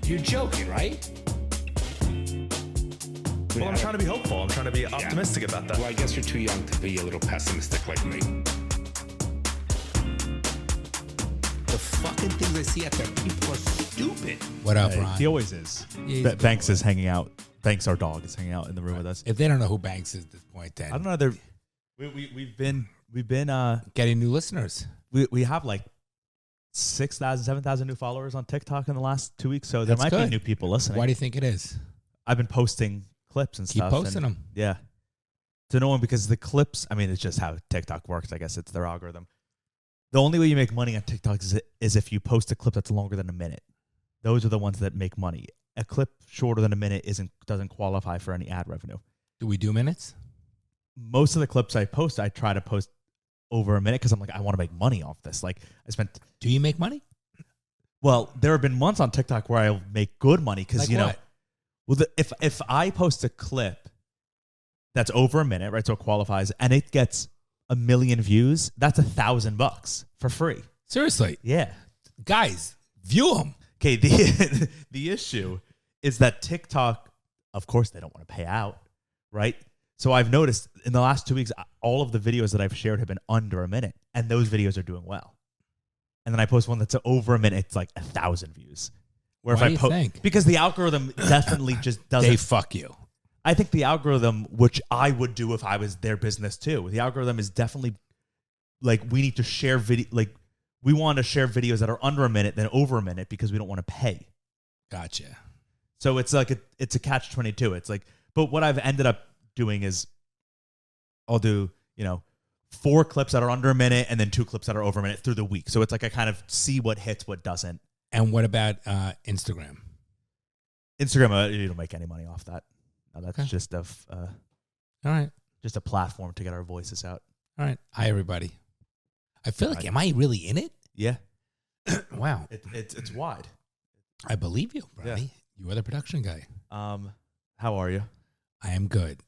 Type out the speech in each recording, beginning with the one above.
You're joking, right? Well, I'm trying to be hopeful. I'm trying to be optimistic about that. Well, I guess you're too young to be a little pessimistic like me. The fucking things I see out there, people are stupid. What up, Ron? He always is. Yeah, Banks is hanging out. Banks, our dog, is hanging out in the room with us. If they don't know who Banks is at this point, then I don't know. We've been getting new listeners. we have like 6,000, 7,000 new followers on TikTok in the last 2 weeks. So there That's might good. be new people listening. Why do you think it is? I've been posting clips and Keep stuff. posting and, them. Yeah. To no one, because the clips, I mean, it's just how TikTok works. I guess it's their algorithm. The only way you make money on TikTok is if you post a clip that's longer than a minute. Those are the ones that make money. A clip shorter than a minute doesn't qualify for any ad revenue. Do we do minutes? Most of the clips I post, I try to post over a minute because I'm like, I want to make money off this. Like, I spent. Do you make money? Well, there have been months on TikTok where I make good money because Like what? Well, if I post a clip that's over a minute, right, so it qualifies, and it gets 1 million views, that's $1,000 for free. Seriously, Yeah. guys, view them. Okay. The issue is that TikTok, of course, they don't want to pay out, right? So I've noticed in the last 2 weeks, all of the videos that I've shared have been under a minute, and those videos are doing well. And then I post one that's over a minute, it's like 1,000 views. Where Why if do you think? Because the algorithm definitely just doesn't. They fuck you. I think the algorithm, which I would do if I was their business too, the algorithm is definitely like, we need to share video, like we want to share videos that are under a minute than over a minute because we don't want to pay. Gotcha. So it's like it's a catch-22. It's like, but what I've ended up doing is I'll do, 4 clips that are under a minute and then 2 clips that are over a minute through the week. So it's like I kind of see what hits, what doesn't. And what about Instagram? Instagram, you don't make any money off that. No, that's Okay. just All right. just a platform to get our voices out. All right. Hi, everybody. I feel like, am I really in it? Yeah, Wow. it's wide. I believe you, Brownie. Yeah. You are the production guy. How are you? I am good.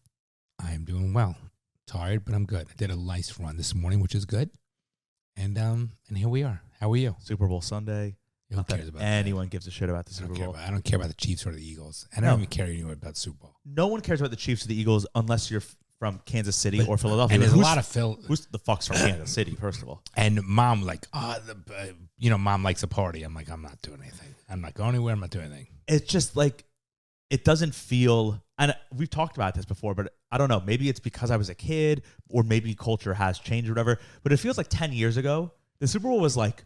I am doing well. Tired, but I'm good. I did a nice run this morning, which is good. And here we are. How are you? Super Bowl Sunday. Who Not cares that about anyone gives a shit about the that? I Super don't care Bowl. about. I don't care about the Chiefs or the Eagles. And I No. don't even care anymore about the Super Bowl. No one cares about the Chiefs or the Eagles unless you're from Kansas City or Philadelphia. And there's a Who's- lot of Who's the fuck's from Kansas City? First of all, And mom mom likes a party. I'm like, I'm not doing anything. I'm not going anywhere. I'm not doing anything. it's just like it doesn't feel. And we've talked about this before, but I don't know. Maybe it's because I was a kid, or maybe culture has changed or whatever. But it feels like 10 years ago, the Super Bowl was like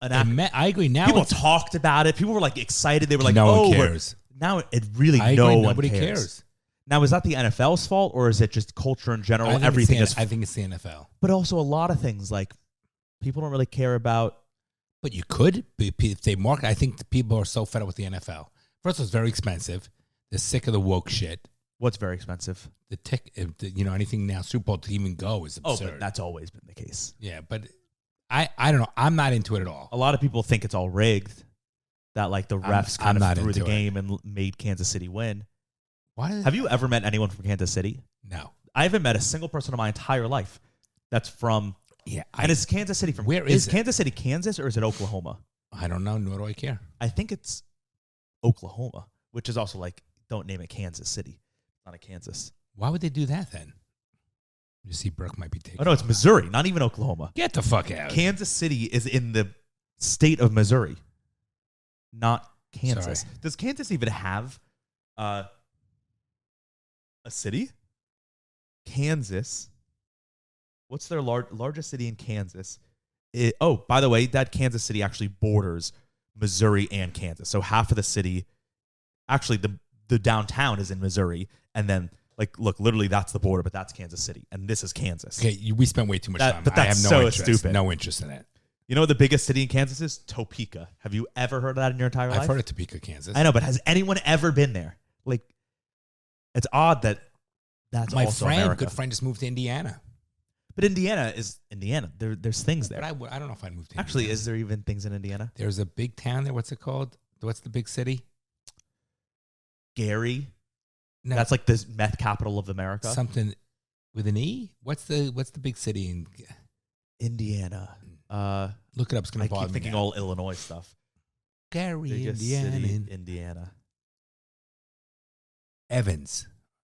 an act. I agree. Now People it's, talked about it. People were like excited. They were like, no "Oh, one we're-" cares. now it really I no agree. one Nobody cares. cares. Now, is that the NFL's fault, or is it just culture in general? I think Everything it's is. I think it's the NFL. But also a lot of things like people don't really care about. But you could, if they market. I think the people are so fed up with the NFL. First of all, it's very expensive. They're sick of the woke shit. What's very expensive? Anything now, Super Bowl to even go is Oh, absurd. but that's always been the case. Yeah, but I don't know. I'm not into it at all. A lot of people think it's all rigged. That like the refs I'm kind not of threw the into it. game and made Kansas City win. Why? Have you ever met anyone from Kansas City? No. I haven't met a single person in my entire life that's from. Yeah. And is Kansas City from? Where is it? Kansas City, Kansas, or is it Oklahoma? I don't know. Nor do I care. I think it's Oklahoma, which is also like, don't name it Kansas City. Not a Kansas. Why would they do that then? You see, Brooke might be taking. Oh no, it's Missouri, not even Oklahoma. Get the fuck out. Kansas City is in the state of Missouri, not Kansas. Sorry. Does Kansas even have a city? Kansas. What's their largest city in Kansas? By the way, that Kansas City actually borders Missouri and Kansas. So half of the city, actually the downtown is in Missouri, and then look, literally that's the border, but that's Kansas City, and this is Kansas. Okay, we spent way too much time. But I that's have no so interest. stupid. No interest in it. You know what the biggest city in Kansas is? Topeka. Have you ever heard of that in your entire life? I've heard of Topeka, Kansas. I know, but has anyone ever been there? Like, it's odd that that's My also friend, America. good friend, just moved to Indiana. But Indiana is Indiana. There's things there. But I don't know if I'd move to Actually, Indiana. is there even things in Indiana? There's a big town there. What's it called? What's the big city? Gary. No, That's like the meth capital of America. something with an E. What's the big city in? Indiana. Look it up. It's I gonna bother keep me thinking now. all Illinois stuff. Gary, Biggest Indiana. city, Indiana. Evans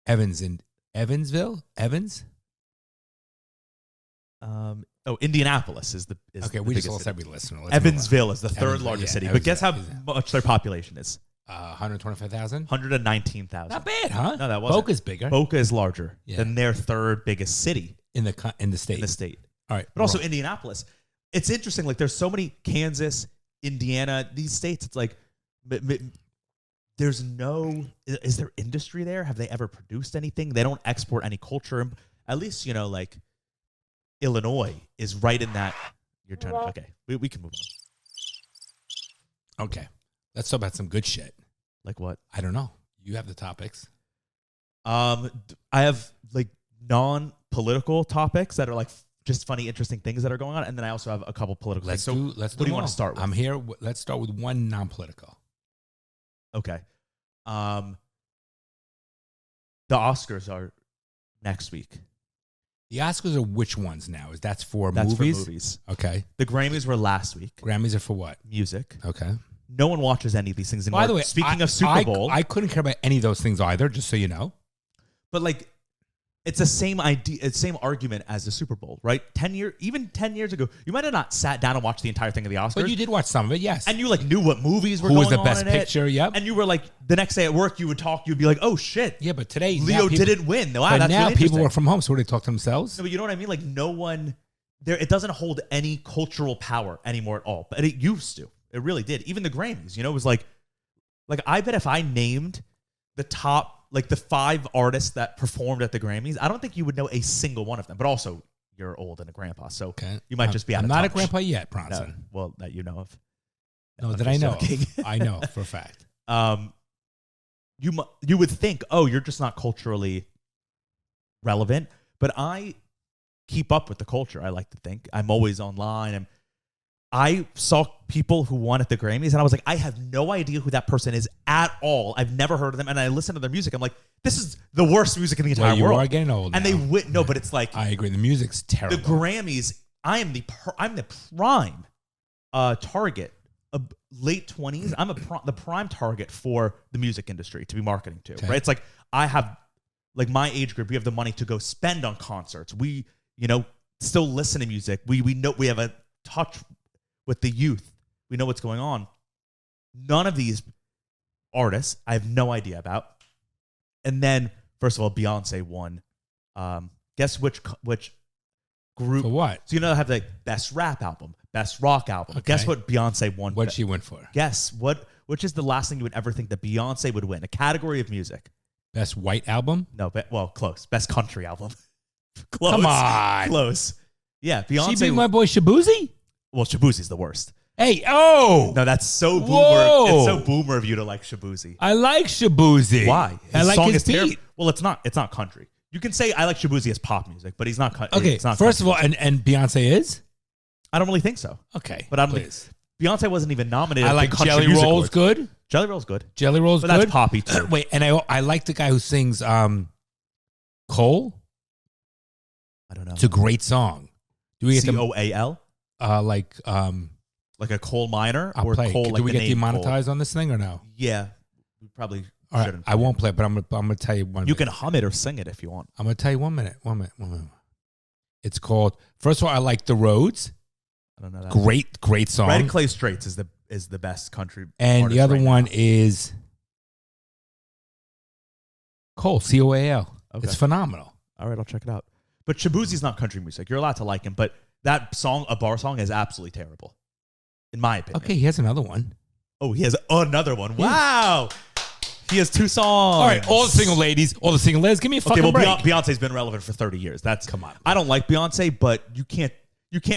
in Evansville. Evans. Indianapolis is the Okay, the we just biggest all city. said we listen. Evansville is the third Evansville, largest yeah, city, but guess how Evansville, much their population is? 125,000. 119,000. Not bad, huh? No, that wasn't. Boca's bigger Boca is larger Yeah. than their third biggest city in the state. in the state. All right, But also wrong. Indianapolis. It's interesting. Like there's so many Kansas, Indiana, these states. It's like there's no. Is there industry there? Have they ever produced anything? They don't export any culture. At least like Illinois is right in that. Your turn. Okay, we can move on. Okay, let's talk about some good shit. Like what? I don't know. You have the topics. I have like non-political topics that are like just funny, interesting things that are going on, and then I also have a couple political. Let's things. do. Let's what do you want want to start with? I'm here. Let's start with one non-political. Okay. The Oscars are next week. The Oscars are which ones now? That's for That's movies? for movies. Okay. The Grammys were last week. Grammys are for what? Music. Okay. No one watches any of these things anymore. By the way, speaking of Super Bowl, I couldn't care about any of those things either, just so you know. but like, it's the same idea, it's the same argument as the Super Bowl, right? 10 years ago, you might have not sat down and watched the entire thing of the Oscars. But you did watch some of it, yes. And you like knew what movies were Who going was the on best in it. picture? Yep. And you were like, the next day at work, you would talk, you'd be like, oh shit. Yeah, but today Leo didn't win. Wow, but that's now really people interesting. work from home, so they talk to themselves. No, but you know what I mean? Like no one there. It doesn't hold any cultural power anymore at all. But it used to. It really did. Even the Grammys. It was like I bet if I named the top the 5 artists that performed at the Grammys, I don't think you would know a single one of them. But also, you're old and a grandpa, so Okay. you might just be out I'm of not a touch. grandpa yet, No, Bronson. well, that you know of. No, I'm that I just know. joking. I know for a fact. You would think, oh, you're just not culturally relevant, but I keep up with the culture. I like to think I'm always online. And I saw people who won at the Grammys, and I was like, I have no idea who that person is at all. I've never heard of them, and I listen to their music. I'm like, this is the worst music in the entire Well, you world. are getting old and now. they win. No, but it's like I agree. The music's terrible. the Grammys. I'm the prime target. Late 20s. I'm the prime target for the music industry to be marketing to. Okay. Right? It's like I have my age group. We have the money to go spend on concerts. We still listen to music. We know we have a touch with the youth. We know what's going on. None of these artists I have no idea about. And then, first of all, Beyonce won. Guess which group? For what? So they have the best rap album, best rock album. Okay. Guess what Beyonce won? What'd she win for? Guess which is the last thing you would ever think that Beyonce would win? A category of music. Best white album? No, close. Best country album. Close. Come on. Close. Yeah, Beyonce. She beat my boy Shabuzi? Well, Shabuzi's the worst. Hey, oh! No, that's so boomer. Whoa. It's so boomer of you to like Shabuzi. I like Shabuzi. Why? I like song his is terrible. beat. Well, it's not country. You can say I like Shabuzi as pop music, but he's not country. Okay, it's not first of country all, music. and Beyonce is? I don't really think so. Okay, But please. Beyonce wasn't even nominated. I at like the country Jelly music Roll's awards. good. Jelly Roll's good. Jelly Roll's But good. that's poppy too. Wait, and I like the guy who sings Cole. I don't know. It's a great song. Do we get COAL? like Like a coal miner I'll or play. coal Do like we the get name demonetized coal? on this thing or no? Yeah. We probably All right, shouldn't. I won't play it, but I'm gonna tell you one. You minute. can hum it or sing it if you want. I'm gonna tell you 1 minute. 1 minute. 1 minute. It's called. First of all, I like The Roads. I don't know that. Great song. Red Clay Straits is the best country. And the artist other right one now. is Cole, COAL. Okay. It's phenomenal. All right, I'll check it out. But Shabuzi's not country music. You're allowed to like him, but that song, a bar song, is absolutely terrible, in my opinion. Okay, he has another one. Oh, he has another one. Wow. He has 2 songs. All right, all the single ladies, give me a fucking Okay, well, break. Beyonce's been relevant for 30 years. Come on. I don't like Beyonce, but you can't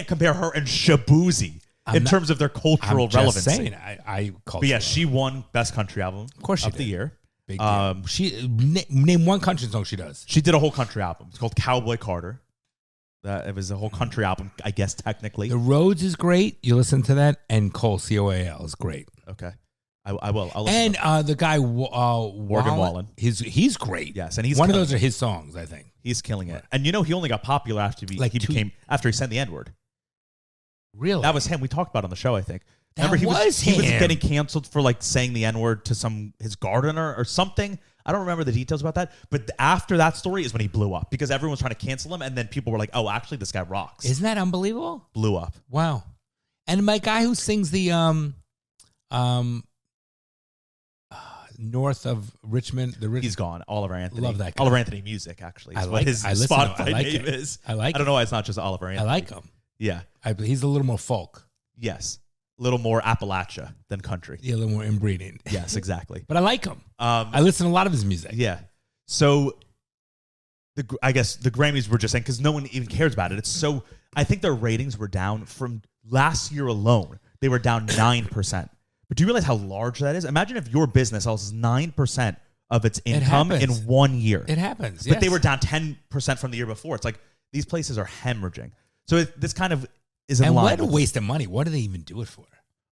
compare her and Shabuzi in terms of their cultural I'm just relevancy. saying, I call But yeah, she won Best Country Album Of course she of the did. year. Big deal. She name one country song she does. She did a whole country album. It's called Cowboy Carter. It was a whole country album, I guess, technically. The Roads is great. You listen to that, and Cole, COAL, is great. Okay. I will. I'll listen And to it. the guy Morgan Wallen. he's great. Yes, and he's one of killing those are his songs, I think. He's killing it. And he only got popular after he Like became after he sent the N-word. Really? That was him. We talked about it on the show, I think. Remember, he was him. getting canceled for like saying the N-word to his gardener or something. I don't remember the details about that. But after that story is when he blew up because everyone was trying to cancel him. And then people were like, oh, actually, this guy rocks. Isn't that unbelievable? Blew up. Wow. And my guy who sings the north of Richmond, he's gone. Oliver Anthony. Love that guy. Oliver Anthony Music, actually. Is what his Spotify name is. I like I don't know why it's not just Oliver Anthony. I like him. Yeah. He's a little more folk. Yes. A little more Appalachia than country. Yeah, a little more inbreeding. Yes, exactly. But I like him. I listen to a lot of his music. Yeah. So I guess the Grammys were just saying, because no one even cares about it. I think their ratings were down from last year alone. They were down 9%. But do you realize how large that is? Imagine if your business sells 9% of its income in 1 year. It happens. But they were down 10% from the year before. It's like these places are hemorrhaging. So this kind of is in line. And what a waste of money. What do they even do it for?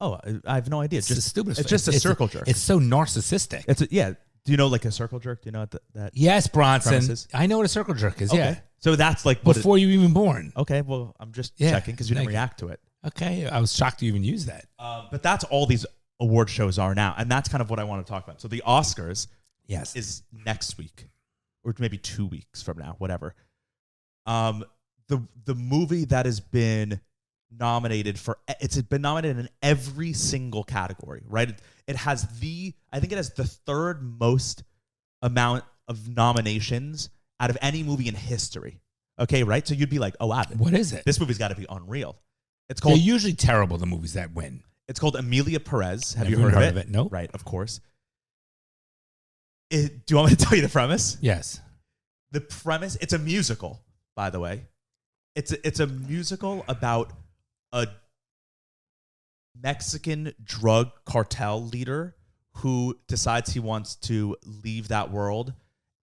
Oh, I have no idea. It's just stupid. It's just a circle jerk. It's so narcissistic. Do you know like a circle jerk? Do you know what that? Yes, Bronson. Premises? I know what a circle jerk is. Okay. Yeah. So that's like before you were even born. Okay. Well, I'm just checking because you didn't react to it. Okay. I was shocked you even used that. But that's all these award shows are now, and that's kind of what I want to talk about. So the Oscars, is next week, or maybe 2 weeks from now, whatever. The movie that has been nominated it's been nominated in every single category, right? It has the third most amount of nominations out of any movie in history. Okay, right? So you'd be like, oh, wow, what is it? This movie's got to be unreal. It's called. They're usually terrible, the movies that win. It's called Emilia Perez. Have Never you heard of it? No. Right, of course. Do you want me to tell you the premise? Yes. The premise, it's a musical, by the way. It's a musical about a Mexican drug cartel leader who decides he wants to leave that world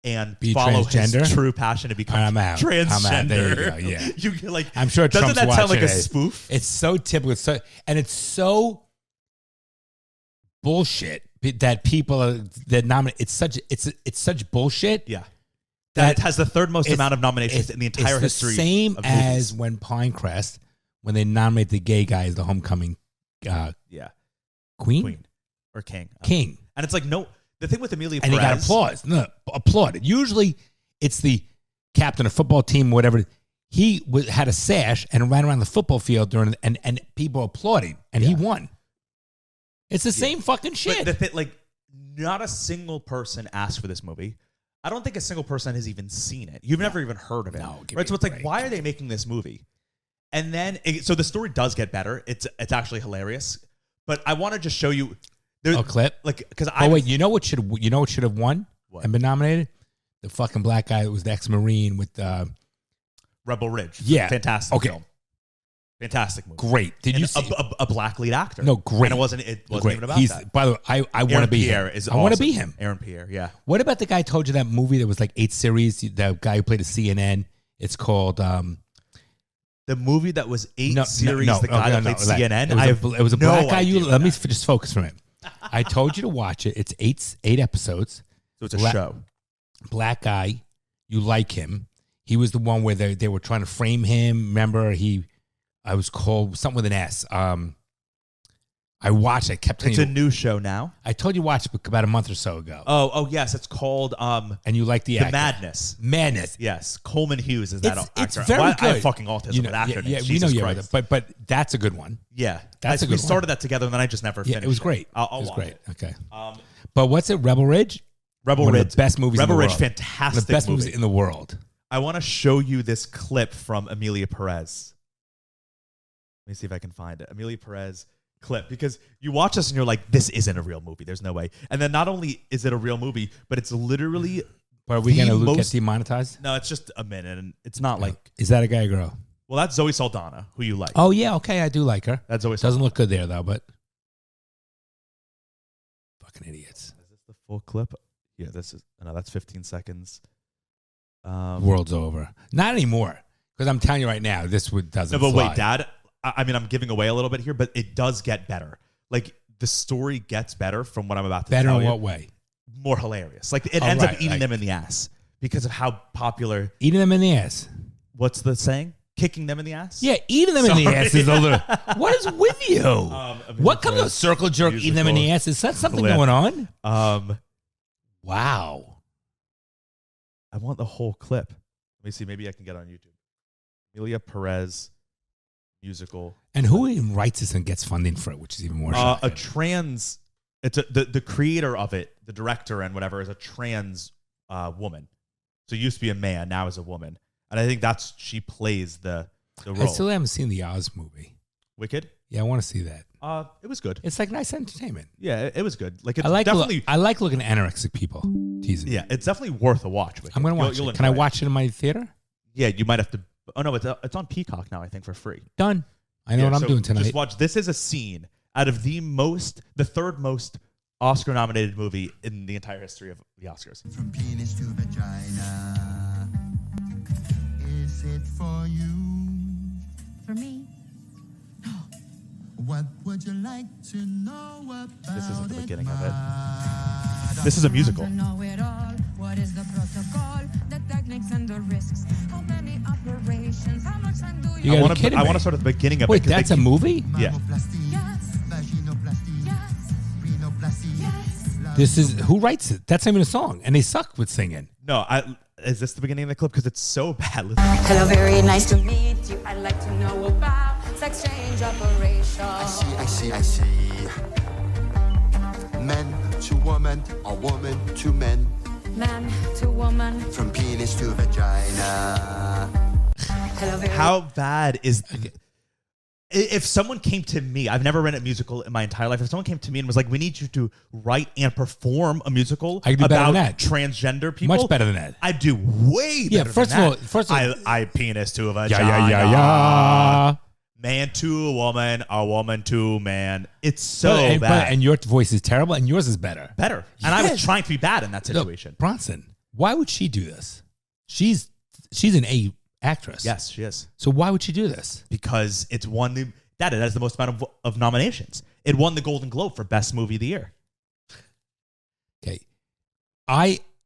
and follow transgender? his true passion to become transgender. I'm out. There you go. Yeah. Like, I'm sure doesn't Trump's that sound like a it. spoof? It's so typical. It's so bullshit that people that nominate. It's such bullshit. Yeah. That it has the third most amount of nominations in the entire history. It's the same of as movies. when Pinecrest, when they nominate the gay guy as the homecoming Queen or King. King. And it's like, no, the thing with Emilia and Perez. he got applause. No, applauded. Usually it's the captain of football team, whatever. He had a sash and ran around the football field and people applauding, and he won. It's the same fucking shit. But not a single person asked for this movie. I don't think a single person has even seen it. You've never even heard of it. No, right? So it's like, why are they making this movie? And then, so the story does get better. It's actually hilarious. But I want to just show you a clip. Wait, you know what should have won and been nominated? The fucking black guy that was the ex-Marine with Rebel Ridge. Yeah. Fantastic film. Fantastic movie. Great. Did you see a black lead actor? No, great. And it wasn't even about that. By the way, I want to be him. I want to be him. Aaron Pierre, yeah. What about the guy I told you that movie that was like 8 series? The guy who played a CNN. It's called the movie that was 8 series. The guy that played CNN. It was a black guy. Let me just focus for a minute. I told you to watch it. It's 8 episodes. So it's a show. Black guy. You like him. He was the one where they were trying to frame him. Remember, I was called something with an S. I watched. I kept telling you. It's a new show now. I told you to watch it about a month or so ago. Oh yes, it's called. And you like the actor. Madness. Yes, Coleman Hughes is that actor. It's very good. I have fucking autism with actor names. We know you have it, but that's a good one. Yeah, that's a good one. We started that together, and then I just never finished. It was great. I'll it was watch great. it. Okay. But what's it? Rebel Ridge. One of the best movies. Rebel in the Ridge, world. fantastic. One of the best movies in the world. I want to show you this clip from Emilia Perez. Let me see if I can find it. Emilia Perez clip, because you watch this and you're like, this isn't a real movie. There's no way. And then not only is it a real movie, but it's literally. But are we going to get demonetized? No, it's just a minute, and it's not like. Is that a guy or girl? Well, that's Zoe Saldana, who you like. Oh yeah, okay, I do like her. That's Zoe Saldana. Doesn't look good there though, but fucking idiots. Is this the full clip? Yeah, this is. No, that's 15 seconds. World's over. Not anymore. Because I'm telling you right now, this doesn't. No, but fly. wait, Dad. I mean, I'm giving away a little bit here, but it does get better. Like, the story gets better from what I'm about to tell you. Better in what way? More hilarious. Like, it ends up eating them in the ass because of how popular. Eating them in the ass. What's the saying? kicking them in the ass. Yeah, eating them in the ass is a little. What is with you? What kind of Perez circle jerk eating them in the ass? Is that something clip. going on? Wow. I want the whole clip. Let me see. Maybe I can get it on YouTube. Emilia Perez musical. And who even writes this and gets funding for it, which is even more shocking. A trans. It's the creator of it, the director and whatever, is a trans woman. So it used to be a man, now is a woman, and I think she plays the role. I still haven't seen the Oz movie. Wicked. Yeah, I want to see that. It was good. It's like nice entertainment. Yeah, it was good. Like it's I like definitely. I like looking at anorexic people teasing. Yeah, it's definitely worth a watch. Wicked. I'm gonna watch it. Can I watch it in my theater? Yeah, you might have to. Oh no, it's on Peacock now. I think for free. Done. I know what I'm doing tonight. Just watch. This is a scene out of the third most Oscar-nominated movie in the entire history of the Oscars. From penis to vagina, is it for you? For me? What would you like to know about This isn't the beginning of it. it? This is a musical. Know it all. What is the protocol? The techniques and the risks. How many operations? How much time do You you? gotta be kidding I me. want to start at the beginning of it. Wait, 'cause that's a movie? Yeah. Mammoplasty, Yes. vaginoplasty, Yes. rhinoplasty. Yes. This is who writes it? That's not even a song, and they suck with singing. No, is this the beginning of the clip? Because it's so bad. Hello, very nice to meet you. I'd like to know about sex change operation. I see. Men to woman, or woman to men. Man to woman. From penis to vagina. Hello, very How bad is? If someone came to me, I've never read a musical in my entire life. If someone came to me and was like, "We need you to write and perform a musical I could do better about than that. transgender people," Much better than that. I'd do way better. Yeah, first than of all- that. first of all- I penis to a vagina. Yeah. Man to a woman to man. It's so But- bad. and your voice is terrible, and yours is better. Better. And I was Yes. trying to be bad in that Look, situation. Bronson, why would she do this? She's an A actress. Yes, she is. So why would she do this? Because it's won it has the most amount of nominations. It won the Golden Globe for Best Movie of the Year. Okay.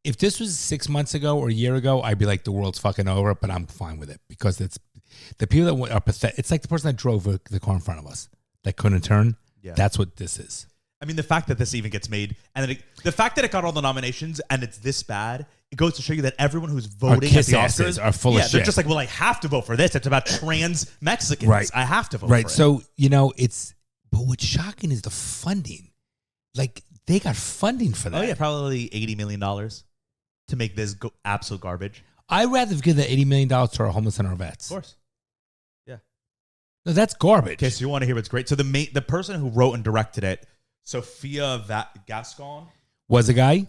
If this was 6 months ago or a year ago, I'd be like, the world's fucking over, but I'm fine with it because it's the people that are pathetic. It's like the person that drove the car in front of us that couldn't turn. Yeah. That's what this is. I mean, the fact that this even gets made and then the fact that it got all the nominations and it's this bad, it goes to show you that everyone who's voting at kiss the asses Oscars are full of they're shit. just like, well, I have to vote for this. It's about trans Mexicans. Right. I have to vote Right. for it. So, but what's shocking is the funding. Like, they got funding for that. Oh, yeah, probably $80 million to make this absolute garbage. I'd rather give the $80 million to our homeless and our vets. Of course. Yeah. No, that's garbage. Okay, so you want to hear what's great. So the person who wrote and directed it, Sophia Gascon, Was a guy?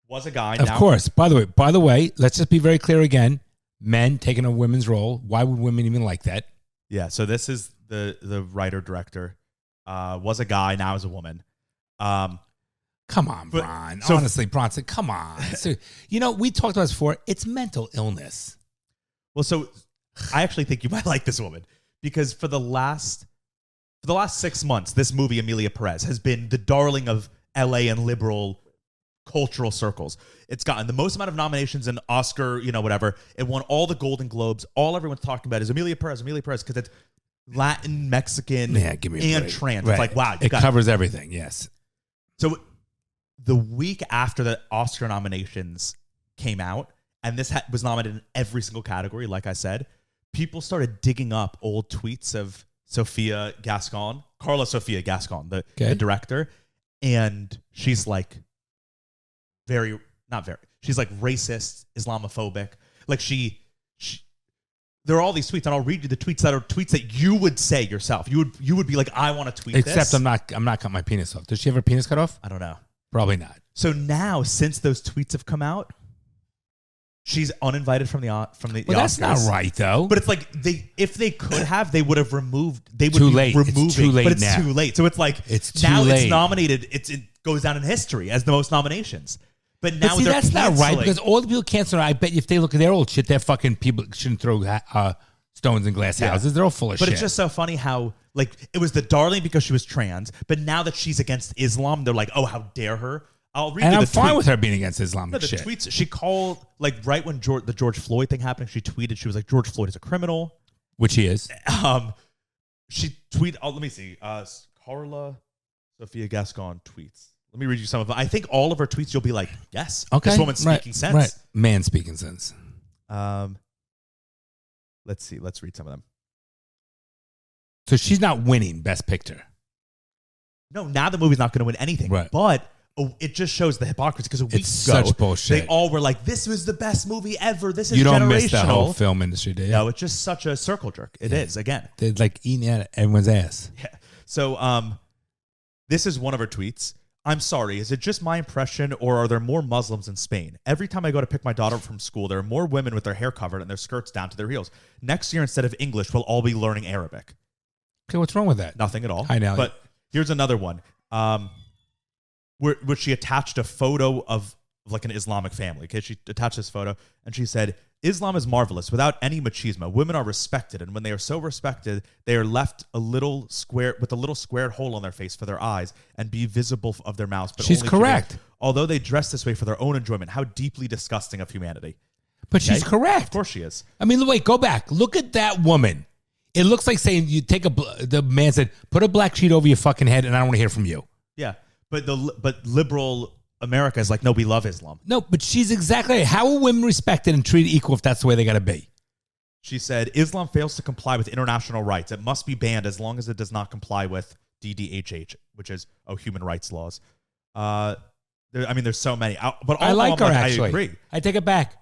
was a guy. Of course. By the way, let's just be very clear again. Men taking a women's role. Why would women even like that? Yeah, so this is the writer-director. Was a guy, now is a woman. Come on, But- Bron. so- Honestly, Bronson, come on. So, we talked about this before. It's mental illness. Well, so I actually think you might like this woman because for the last 6 months, this movie, Emilia Perez, has been the darling of LA and liberal cultural circles. It's gotten the most amount of nominations in Oscar, whatever. It won all the Golden Globes. All everyone's talking about is Emilia Perez, because it's Latin, Mexican, Yeah, give me a and break. trans. Right. It's like, wow, It covers everything, yes. So the week after the Oscar nominations came out, and this was nominated in every single category, like I said, people started digging up old tweets of Carla Sofia Gascon, the director, and she's like she's like racist, Islamophobic. Like there are all these tweets, and I'll read you the tweets that are tweets that you would say yourself. You would be like, I want to tweet this. Except I'm not cutting my penis off. Does she have her penis cut off? I don't know. Probably not. So now, since those tweets have come out, she's uninvited from the Well, Oscars. that's not right, though. But it's like if they could have, they would have removed. They would Too be late. It's removing, too late but it's now. too late. So it's like It's now too late. it's nominated. It goes down in history as the most nominations. But now But see, they're that's not right canceling. because all the people canceling. I bet if they look at their old shit, they're fucking people shouldn't throw stones in glass houses. They're all full of But shit. it's just so funny how it was the darling because she was trans, but now that she's against Islam, they're like, oh, how dare her? I'll read and you I'm the fine tweet. with her being against Islamic No, the shit. tweets she called right when the George Floyd thing happened. She tweeted she was like, George Floyd is a criminal. Which he is. She tweeted. Oh, let me see. Carla Sofia Gascon tweets. Let me read you some of them. I think all of her tweets, you'll be like, yes, Okay. this woman's speaking sense. Right. Man speaking sense. Let's see. Let's read some of them. So she's not winning Best Picture. No, now the movie's not going to win anything. Right. But it just shows the hypocrisy because a week It's ago, such bullshit. they all were like, this was the best movie ever. This is You don't generational. miss the whole film industry, do you? No, it's just such a circle jerk. It is, again. They're like eating at everyone's ass. Yeah. So this is one of her tweets. I'm sorry, is it just my impression or are there more Muslims in Spain? Every time I go to pick my daughter up from school, there are more women with their hair covered and their skirts down to their heels. Next year, instead of English, we'll all be learning Arabic. Okay, what's wrong with that? Nothing at all. Hi, Nelly. But here's another one. Where she attached a photo of like an Islamic family. Okay, she attached this photo and she said, Islam is marvelous without any machismo. Women are respected, and when they are so respected, they are left a little square with a little squared hole on their face for their eyes and be visible of their mouths. But She's only correct. Although they dress this way for their own enjoyment, how deeply disgusting of humanity. But she's Okay? correct. Of course she is. I mean, wait, go back. Look at that woman. It looks like saying you take the man said, put a black sheet over your fucking head and I don't want to hear from you. Yeah, but liberal America is like, no, we love Islam. No, but she's exactly right. How are women respected and treated equal if that's the way they got to be? She said, Islam fails to comply with international rights. It must be banned as long as it does not comply with DDHH, which is human rights laws. There's so many. But all I like her, I actually. agree. I take it back.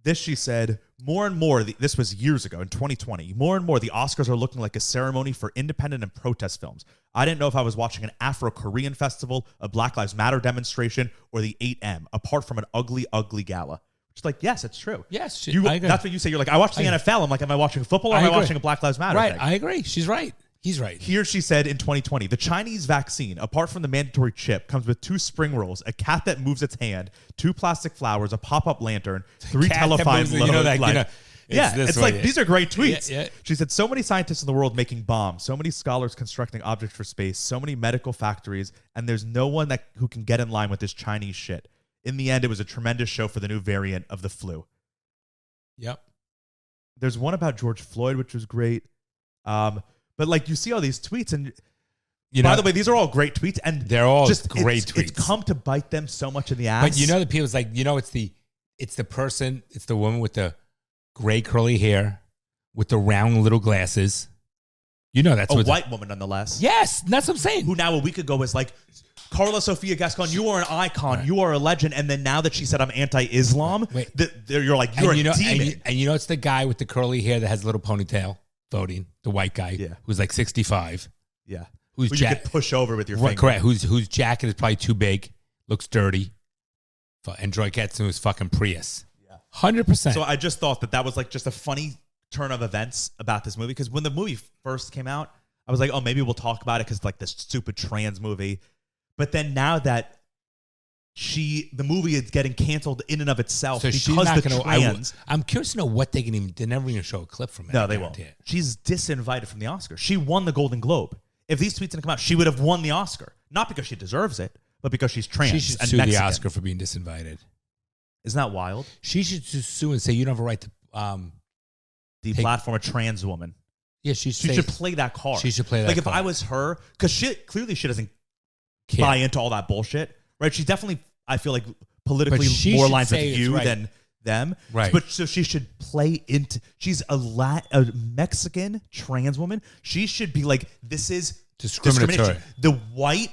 This, she said, more and more, this was years ago in 2020, more and more the Oscars are looking like a ceremony for independent and protest films. I didn't know if I was watching an Afro-Korean festival, a Black Lives Matter demonstration, or the 8M, apart from an ugly, ugly gala. She's like, yes, it's true. Yes, You, I agree. that's what you say. You're like, I watch the NFL. I'm like, am I watching football or am I agree. watching a Black Lives Matter Right, thing? I agree. She's right. He's right. Here she said in 2020, the Chinese vaccine, apart from the mandatory chip, comes with 2 spring rolls, a cat that moves its hand, 2 plastic flowers, a pop-up lantern, 3 Cat that telephone moves, you know that, lights. It's like, these are great tweets. Yeah. She said, so many scientists in the world making bombs, so many scholars constructing objects for space, so many medical factories, and there's no one who can get in line with this Chinese shit. In the end, it was a tremendous show for the new variant of the flu. Yep. There's one about George Floyd, which was great. But like you see all these tweets, and by the way, these are all great tweets, and they're all just great it's tweets. come to bite them so much in the ass. But the people's like, it's the woman with the gray curly hair with the round little glasses. That's a what white woman, nonetheless. Yes, that's what I'm saying. Who now a week ago was like, Carla Sofia Gascon, you are an icon, Right. you are a legend, and then now that she said I'm anti-Islam, Wait. you're like, you're a demon. And it's the guy with the curly hair that has a little ponytail voting, the white guy who's like 65. Yeah, Who's who you could push over with your Right, finger. correct. Whose jacket is probably too big, looks dirty, and Joy gets in his fucking Prius. 100%. So I just thought that was like just a funny turn of events about this movie, because when the movie first came out, I was like, oh, maybe we'll talk about it because like this stupid trans movie. But then now that the movie is getting canceled in and of itself so because she's not the going trans. I'm curious to know what they can even. They never even show a clip from it. No, I they won't. guarantee it. She's disinvited from the Oscar. She won the Golden Globe. If these tweets didn't come out, she would have won the Oscar. Not because she deserves it, but because she's trans She should and sue Mexican. the Oscar for being disinvited. Isn't that wild? She should sue and say you don't have a right to. Platform a trans woman. Yeah, She should play that card. She should play that Like if card. I was her, because she doesn't Care. buy into all that bullshit, right? She's definitely, I feel like, politically But she more should lines with say it's you right. than them. Right. But so she should play into. She's a Mexican trans woman. She should be like, this is Discriminatory. discrimination. The white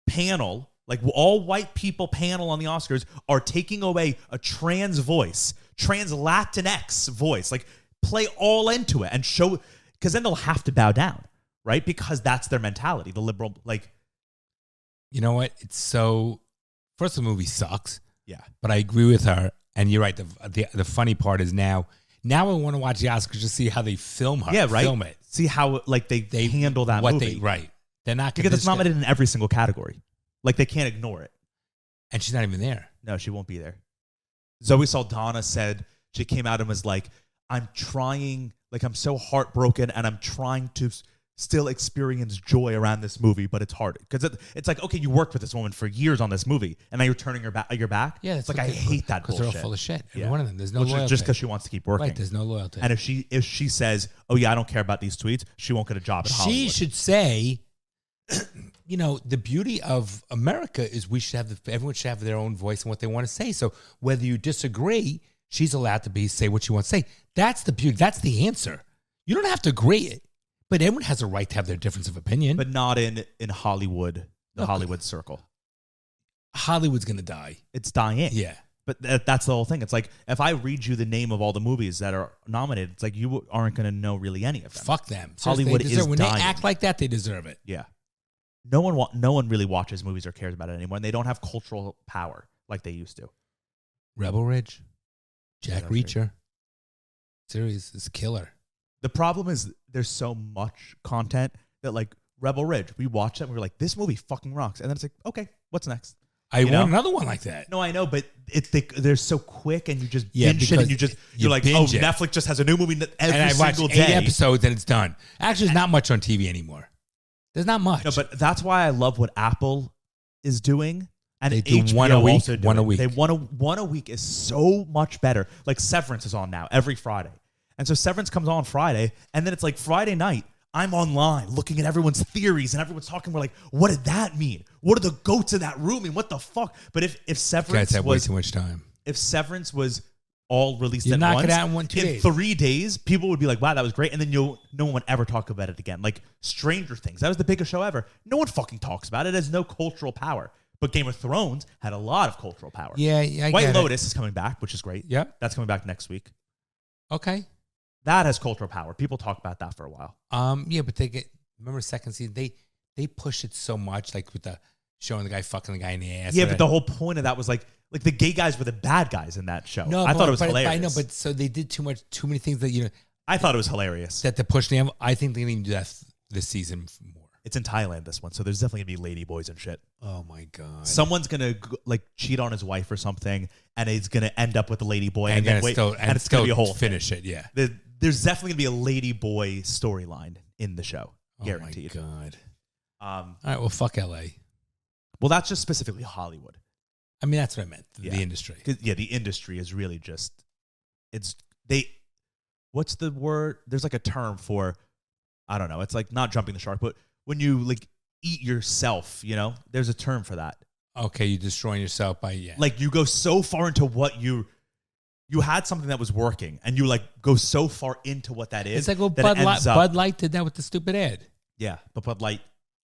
panel, like all white people panel on the Oscars, are taking away a trans voice, trans Latinx voice. Like play all into it and show, because then they'll have to bow down, right? Because that's their mentality. The liberal, like. You know what? It's so. First, the movie sucks. Yeah. But I agree with her, and you're right. The funny part is now I want to watch the Oscars to see how they film her. Yeah, right. Film it. See how like they handle that movie. Right. They're not Because it's nominated in every single category. Like they can't ignore it. and she's not even there. No, she won't be there. Zoe Saldana said, she came out and was like, I'm trying, like I'm so heartbroken and I'm trying to still experience joy around this movie, but it's hard because it's like, okay, you worked with this woman for years on this movie, and now you're turning your back. Yeah, it's like I hate that because bullshit. they're all full of shit. Yeah. Every one of them. There's no Which is loyalty. just because she wants to keep working. Right. There's no loyalty. And if she says, "Oh yeah, I don't care about these tweets," she won't get a job at Hollywood. She should say, you know, the beauty of America is everyone should have their own voice and what they want to say. So whether you disagree, she's allowed to say what she wants to say. That's the beauty. That's the answer. You don't have to agree, but everyone has a right to have their difference of opinion. But not in Hollywood, Hollywood circle. Hollywood's going to die. It's dying. Yeah. But that's the whole thing. It's like, if I read you the name of all the movies that are nominated, it's like you aren't going to know really any of them. Fuck them. Hollywood is when dying. they act like that, they deserve it. Yeah. No one really watches movies or cares about it anymore, and they don't have cultural power like they used to. Rebel Ridge, Jack Yeah, Reacher. Series is killer. The problem is there's so much content that, like, Rebel Ridge, we watched it and we were like, this movie fucking rocks. And then it's like, okay, what's next? I want another one like that. No, I know, but they're so quick, and you just Yeah, binge it, and you're like, oh, binge it. Netflix just has a new movie every And I watch single 8 day. episodes and it's done. Actually, there's not much on TV anymore. There's not much. No, but that's why I love what Apple is doing. And They do HBO one a week, also one a doing. week. They one a week is so much better. Like Severance is on now every Friday. And so Severance comes on Friday, and then it's like Friday night, I'm online looking at everyone's theories, and everyone's talking. We're like, what did that mean? What are the goats in that room? And what the fuck? But if Severance Guys have way was too much time. if Severance was all released You at knock once, it out in 2 days. 3 days, people would be like, wow, that was great. And then no one would ever talk about it again. Like Stranger Things, that was the biggest show ever. No one fucking talks about it. It has no cultural power. But Game of Thrones had a lot of cultural power. Yeah, I White get it. Lotus is coming back, which is great. Yep. That's coming back next week. Okay. That has cultural power. People talk about that for a while. Yeah, but remember second season, they push it so much, like with the showing the guy fucking the guy in the ass. Yeah, but the whole point of that was like the gay guys were the bad guys in that show. No, I thought it was hilarious. I know, but so they did too many things that I thought it was hilarious. that they pushed them. I think they're going to do that this season more. It's in Thailand, this one, so there's definitely gonna be lady boys and shit. Oh my god! Someone's gonna like cheat on his wife or something, and it's gonna end up with a lady boy, and then it's it's gonna be a whole finish thing. it. Yeah. There's definitely gonna be a lady boy storyline in the show, guaranteed. Oh my god! All right, well, fuck LA. Well, that's just specifically Hollywood. I mean, that's what I meant. Yeah. The industry. Yeah, the industry is really just what's the word? There's like a term for, I don't know. It's like not jumping the shark, but when you like eat yourself, there's a term for that. Okay, you're destroying yourself by Like you go so far into what you had something that was working, and you like go so far into what that is. It's like, well, that Bud Light did that with the stupid ad. Yeah, but Bud Light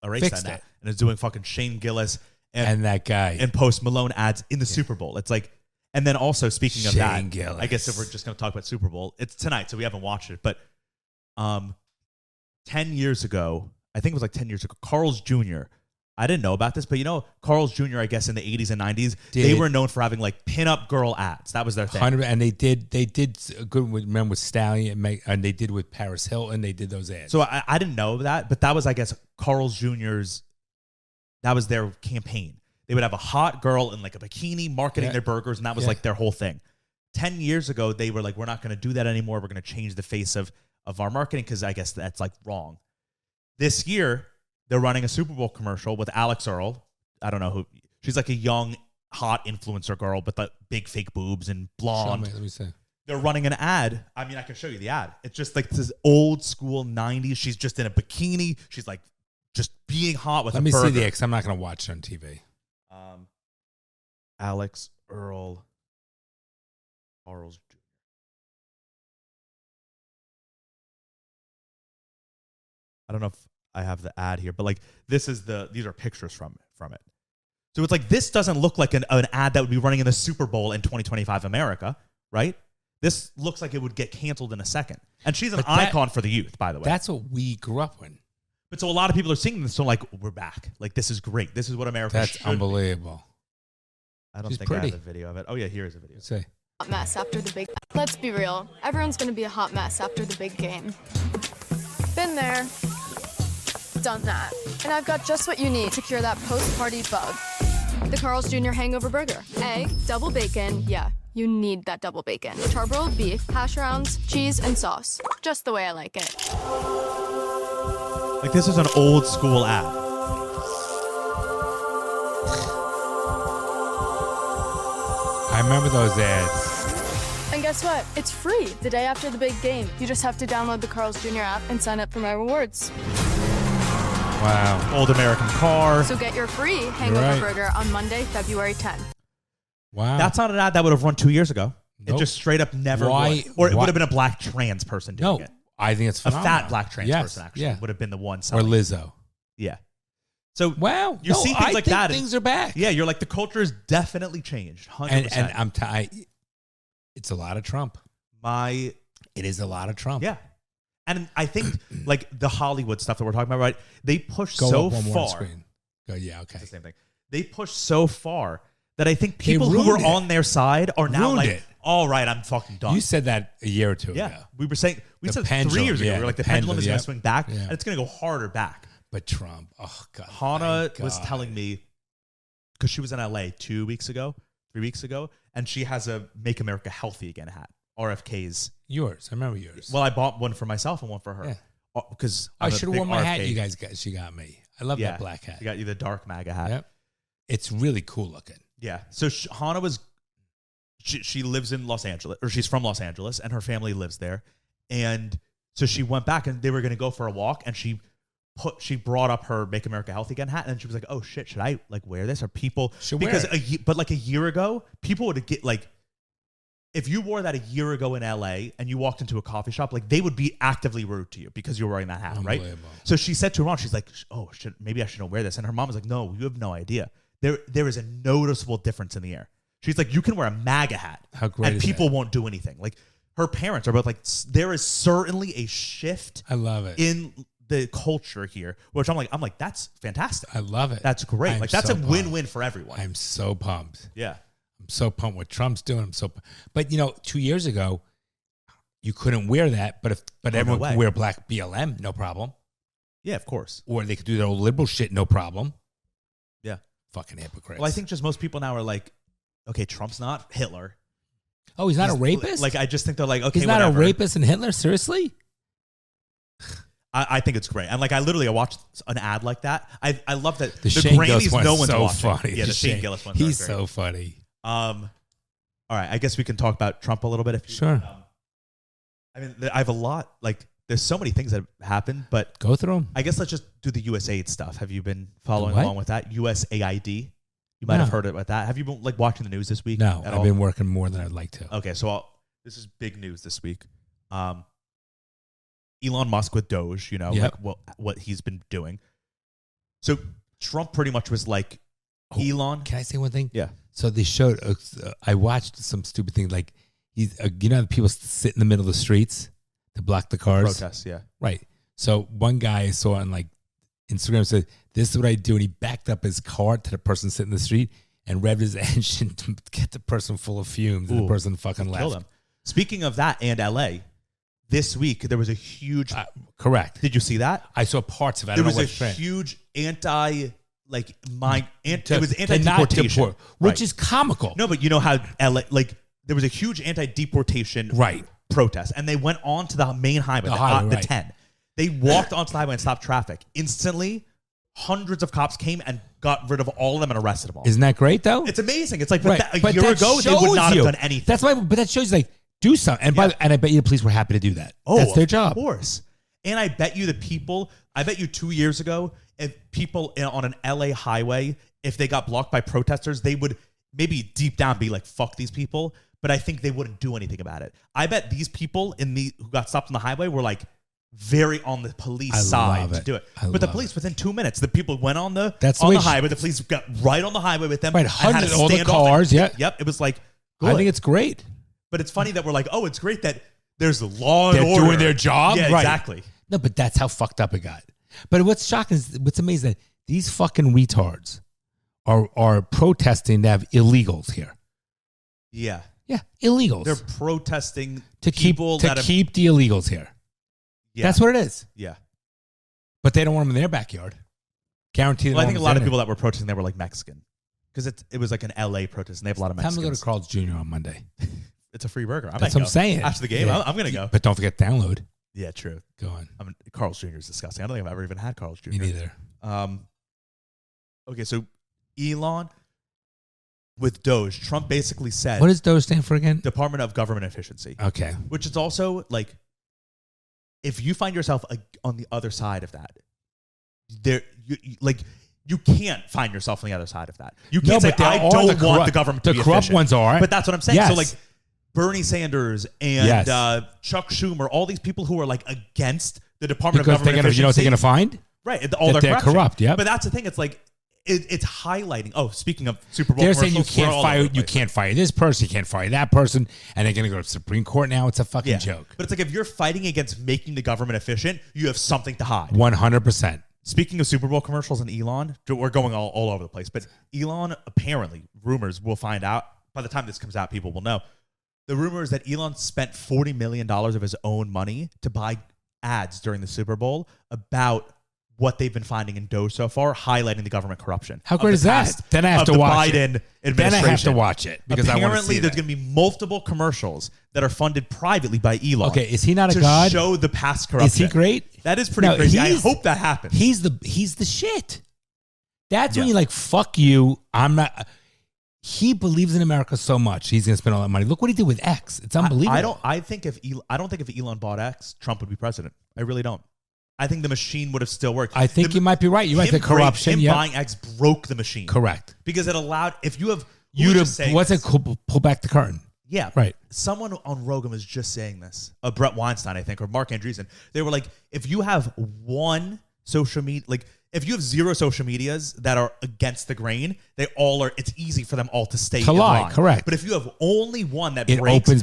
erased Fixed that that. and is doing fucking Shane Gillis And that guy. and Post Malone ads in the Super Bowl. It's like, and then also speaking of Shane that, Gillis. I guess if we're just going to talk about Super Bowl, it's tonight, so we haven't watched it. But 10 years ago, I think it was like 10 years ago, Carl's Jr. I didn't know about this, but Carl's Jr., I guess in the 80s and 90s, they were known for having like pinup girl ads. That was their thing. 100, and they did a good with, remember, with Stallion, and they did with Paris Hilton, they did those ads. So I didn't know that, but that was, I guess, Carl's Jr.'s, that was their campaign. They would have a hot girl in like a bikini marketing their burgers, and that was like their whole thing. 10 years ago, they were like, we're not going to do that anymore. We're going to change the face of our marketing because I guess that's like wrong. This year, they're running a Super Bowl commercial with Alex Earl. I don't know who. She's like a young, hot influencer girl, but the big fake boobs and blonde. Let me see. They're running an ad. I mean, I can show you the ad. It's just like this old school 90s. She's just in a bikini. She's like just being hot with a burger. Let me see the X. I'm not going to watch it on TV. Alex Earl Charles Jr. I don't know if I have the ad here, but like these are pictures from it. So it's like, this doesn't look like an ad that would be running in the Super Bowl in 2025 America, right? This looks like it would get canceled in a second. And she's an icon for the youth, by the way. That's what we grew up with. But so a lot of people are seeing this, so like, we're back. Like, this is great. This is what America should be. That's unbelievable. I don't She's think pretty. I have a video of it. Oh yeah, here's a video. Let's see. Hot mess after the big. Let's be real. Everyone's gonna be a hot mess after the big game. Been there, done that, and I've got just what you need to cure that post-party bug. The Carl's Jr. Hangover Burger. Egg, double bacon. Yeah, you need that double bacon. Charbroiled beef, hash browns, cheese, and sauce. Just the way I like it. Like this is an old school ad. I remember those ads. And guess what? It's free the day after the big game. You just have to download the Carl's Jr. app and sign up for my rewards. Wow. Old American car. So get your free hangover Right. burger on Monday, February 10th. Wow. That's not an ad that would have run 2 years ago. Nope. It just straight up never Why- would. Or it why- would have been a black trans person doing no. it. I think it's A phenomenal. fat black trans Yes, person actually yeah. would have been the one Or selling. Lizzo. Yeah. So Wow. you see things I like think that. Things are back. Yeah, you're like the culture has definitely changed. 100%. And it's a lot of Trump. It is a lot of Trump. Yeah. And I think like the Hollywood stuff that we're talking about, right? They push Go so up one more on far. screen. Go. Yeah. Okay. It's the same thing. They push so far that I think They people who were ruined it. on their side are now Ruined like, it. all right, I'm fucking done. You said that a year or two yeah. ago. We said The 3 pendulum, years ago. yeah, We were like, the the pendulum is pendulum, going yeah. to swing back Yeah. and it's going to go harder back. But Trump. Oh God. Hannah thank was God. telling me, because she was in LA 3 weeks ago, and she has a Make America Healthy Again hat. RFK's. Yours. I remember yours. Well, I bought one for myself and one for her. Yeah. Because I should have worn my hat. She got me. I love Yeah. that black hat. She got you the dark MAGA hat. Yep. It's really cool looking. Yeah. So Hannah was, she lives in Los Angeles, or she's from Los Angeles, and her family lives there. And so she went back, and they were going to go for a walk, and she brought up her Make America Healthy Again hat, and she was like, "Oh shit, should I like wear this?" Or people Should because wear but like a year ago, people would get like, if you wore that a year ago in LA and you walked into a coffee shop, like they would be actively rude to you because you were wearing that hat, right? Unbelievable. So she said to her mom, she's like, "Oh, maybe I shouldn't wear this." And her mom was like, "No, you have no idea. There is a noticeable difference in the air." She's like, "You can wear a MAGA hat, How great and is people that? won't do anything." Like her parents are both like, there is certainly a shift I love it. in the culture here, which I'm like, that's fantastic. I love it. That's great. I'm like that's so a pumped. win-win for everyone. I'm so pumped. Yeah. I'm so pumped what Trump's doing. But 2 years ago, you couldn't wear that. But everyone way. could wear black BLM, no problem. Yeah, of course. Or they could do their old liberal shit, no problem. Yeah. Fucking hypocrites. Well, I think just most people now are like, okay, Trump's not Hitler. Oh, he's not a rapist? Like, I just think they're like, okay, he's not whatever. a rapist and Hitler? Seriously? I think it's great. And like, I watched an ad like that. I love that The Shane Grammys, Gillis one's no one's so watching. funny. Yeah, the Shane Shane- Gillis one. He's so funny. All right, I guess we can talk about Trump a little bit. If you, Sure. I mean, I have a lot. Like, there's so many things that have happened, but Go through them. I guess let's just do the USAID stuff. Have you been following The what? along with that? USAID. You might No. have heard about that. Have you been like watching the news this week? No, at I've all? been working more than I'd like to. Okay, so this is big news this week. Elon Musk with DOGE, Yep. like what he's been doing. So Trump pretty much was like, Oh, Elon. Can I say one thing? Yeah. So they showed, I watched some stupid thing like, he's, how people sit in the middle of the streets to block the cars? Protests, yeah. Right. So one guy I saw on like Instagram said, "This is what I do," and he backed up his car to the person sitting in the street and revved his engine to get the person full of fumes, and the Ooh, person fucking Kill left. them. Speaking of that and LA, this week there was a huge. Correct. Did you see that? I saw parts of it. I There don't was know a what trend. huge it was To not anti-deportation, deport, which is comical. no, but you know how LA there was a huge anti-deportation Right. protest, and they went on to the main highway, The highway, the right. 10. They walked onto the highway and stopped traffic. Instantly, hundreds of cops came and got rid of all of them and arrested them all. Isn't that great though? It's amazing. It's like Right. a But year that ago they would shows not you. have done anything. That's why. But that shows you like do something. And Yeah. and I bet you the police were happy to do that. Oh, That's their job. Of course. And I bet you 2 years ago, if people on an LA highway, if they got blocked by protesters, they would maybe deep down be like, fuck these people. But I think they wouldn't do anything about it. I bet these people who got stopped on the highway were like very on the police I side love to it. do it. I But the love police, it. within 2 minutes, the people went on the That's the way highway. The police got right on the highway with them. Right, and had hundreds a all the standoff. cars. Yeah. Yep. It was like, I good. think it's great. But it's funny that we're like, oh, it's great that there's law They're and order. doing their job. Yeah, Right. exactly. No, but that's how fucked up it got. But what's shocking is what's amazing that these fucking retards are protesting to have illegals here. Yeah. Yeah, illegals They're protesting to keep people to that have, keep the illegals here. yeah, That's what it is. yeah. But they don't want them in their backyard. Guaranteed. Well, I think a lot of people that were protesting there were like Mexican because it was like an LA protest and they have a lot of Time to Mexicans. go to Carl's Jr. on Monday. It's a free burger. That's what I'm saying. After the game, Yeah. I'm going to go. But don't forget to download. Yeah, true. Go on. Carl's Jr. is disgusting. I don't think I've ever even had Carl's Jr. Me neither. Okay, so Elon with DOGE, Trump basically said, What does DOGE stand for again? Department of Government Efficiency. Okay. Which is also like, if you find yourself on the other side of that, you can't find yourself on the other side of that. You can't say, I don't want the government to be efficient. The corrupt ones are. But that's what I'm saying. Yes. So like Bernie Sanders and Chuck Schumer, all these people who are like against the Department of Government Efficiency. You know what they're going to find? Right. All that they're corrupt, yeah. But that's the thing. It's like, it's highlighting. Oh, speaking of Super Bowl they're commercials, saying you can't fire this person, you can't fire that person, and they're going to go to the Supreme Court now. It's a fucking joke. But it's like if you're fighting against making the government efficient, you have something to hide. 100%. Speaking of Super Bowl commercials and Elon, we're going all over the place. But Elon, apparently, rumors, we'll find out. By the time this comes out, people will know. The rumor is that Elon spent $40 million of his own money to buy ads during the Super Bowl about what they've been finding in DOGE so far, highlighting the government corruption. How great is that? Then I have to watch it. Then I have to watch it because apparently there's going to be multiple commercials that are funded privately by Elon. Okay, is he not a to god? Show the past corruption. Is he great? That is pretty crazy. I hope that happens. He's the shit. That's when you're like, fuck you. I'm not. He believes in America so much. He's going to spend all that money. Look what he did with X. It's unbelievable. I don't think if Elon bought X, Trump would be president. I really don't. I think the machine would have still worked. I think you might be right. You're right. The corruption. Him buying X broke the machine. Correct. Because it allowed, if you have... What's it? Pull back the curtain. Yeah. Right. Someone on Rogan was just saying this. Brett Weinstein, I think, or Mark Andreessen. They were like, if you have one social media... Like, if you have zero social medias that are against the grain, they all are... It's easy for them all to stay in line. Correct. But if you have only one that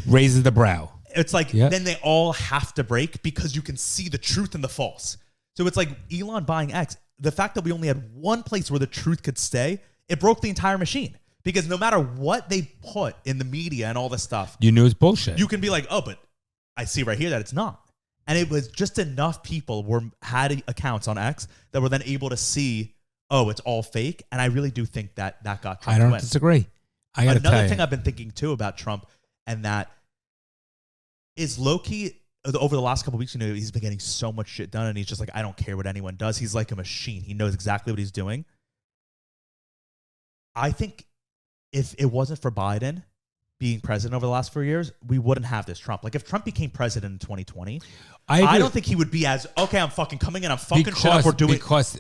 raises the brow. It's like, then they all have to break because you can see the truth and the false. So it's like Elon buying X. The fact that we only had one place where the truth could stay, it broke the entire machine. Because no matter what they put in the media and all this stuff, you knew it's bullshit. You can be like, oh, but I see right here that it's not. And it was just enough people had accounts on X that were then able to see, oh, it's all fake. And I really do think that got Trump. I don't disagree. Another thing I've been thinking too about Trump, and that is low-key, over the last couple of weeks, he's been getting so much shit done, and he's just like, I don't care what anyone does. He's like a machine. He knows exactly what he's doing. I think if it wasn't for Biden being president over the last 4 years, we wouldn't have this Trump. Like, if Trump became president in 2020, I don't think he would be as, okay, I'm fucking coming in, I'm fucking shit up, we're doing... Because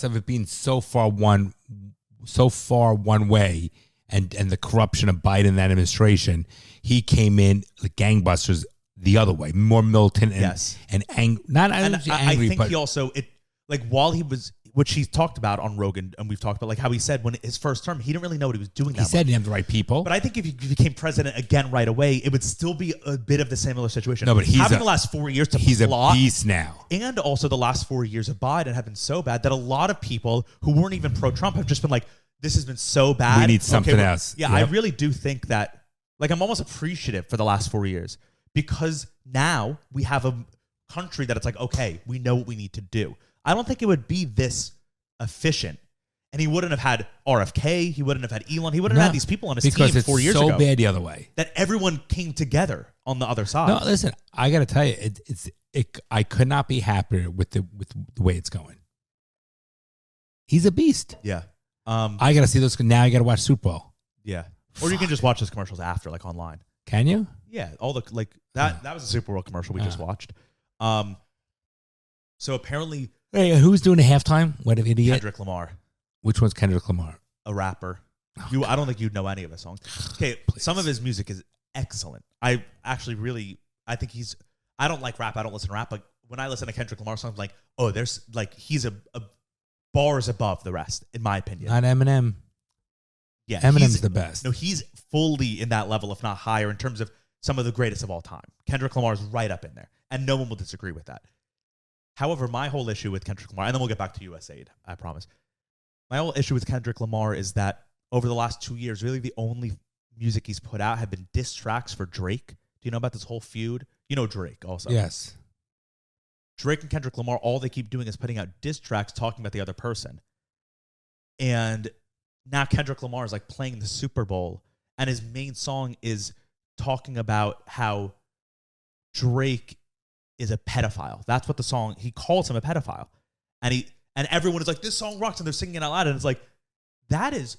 of it being so far one way, and the corruption of Biden and that administration, he came in like gangbusters the other way, more militant and angry. I think he also while he was, which he's talked about on Rogan, and we've talked about like how he said when his first term, he didn't really know what he was doing. He said he didn't have the right people. But I think if he became president again right away, it would still be a bit of the similar situation. No, but having the last 4 years to he's plot, a beast now. And also the last 4 years of Biden have been so bad that a lot of people who weren't even pro-Trump have just been like, this has been so bad. We need something else. Yeah, I really do think that, like, I'm almost appreciative for the last 4 years because now we have a country that it's like, okay, we know what we need to do. I don't think it would be this efficient. And he wouldn't have had RFK. He wouldn't have had Elon. He wouldn't have had these people on his team 4 years ago. Because it's so bad the other way. That everyone came together on the other side. No, listen, I got to tell you, I could not be happier with the way it's going. He's a beast. Yeah. I got to see those. Now I got to watch Super Bowl. Yeah. Or you can just watch those commercials after, like online. Can you? Yeah. All the that was a Super Bowl commercial we just watched. So apparently, hey, who's doing the halftime? What an idiot! Kendrick Lamar. Which one's Kendrick Lamar? A rapper. I don't think you'd know any of his songs. Okay, some of his music is excellent. I think he's. I don't like rap. I don't listen to rap. But when I listen to Kendrick Lamar songs, I'm like, oh, there's like he's a bars above the rest, in my opinion. Not Eminem. Yeah, Eminem's the best. No, he's fully in that level, if not higher, in terms of some of the greatest of all time. Kendrick Lamar is right up in there, and no one will disagree with that. However, my whole issue with Kendrick Lamar, and then we'll get back to USAID, I promise. My whole issue with Kendrick Lamar is that over the last 2 years, really the only music he's put out have been diss tracks for Drake. Do you know about this whole feud? You know Drake also. Yes. Drake and Kendrick Lamar, all they keep doing is putting out diss tracks talking about the other person. And now Kendrick Lamar is like playing the Super Bowl, and his main song is talking about how Drake is a pedophile. That's what the song, he calls him a pedophile. And everyone is like, this song rocks, and they're singing it out loud. And it's like, that is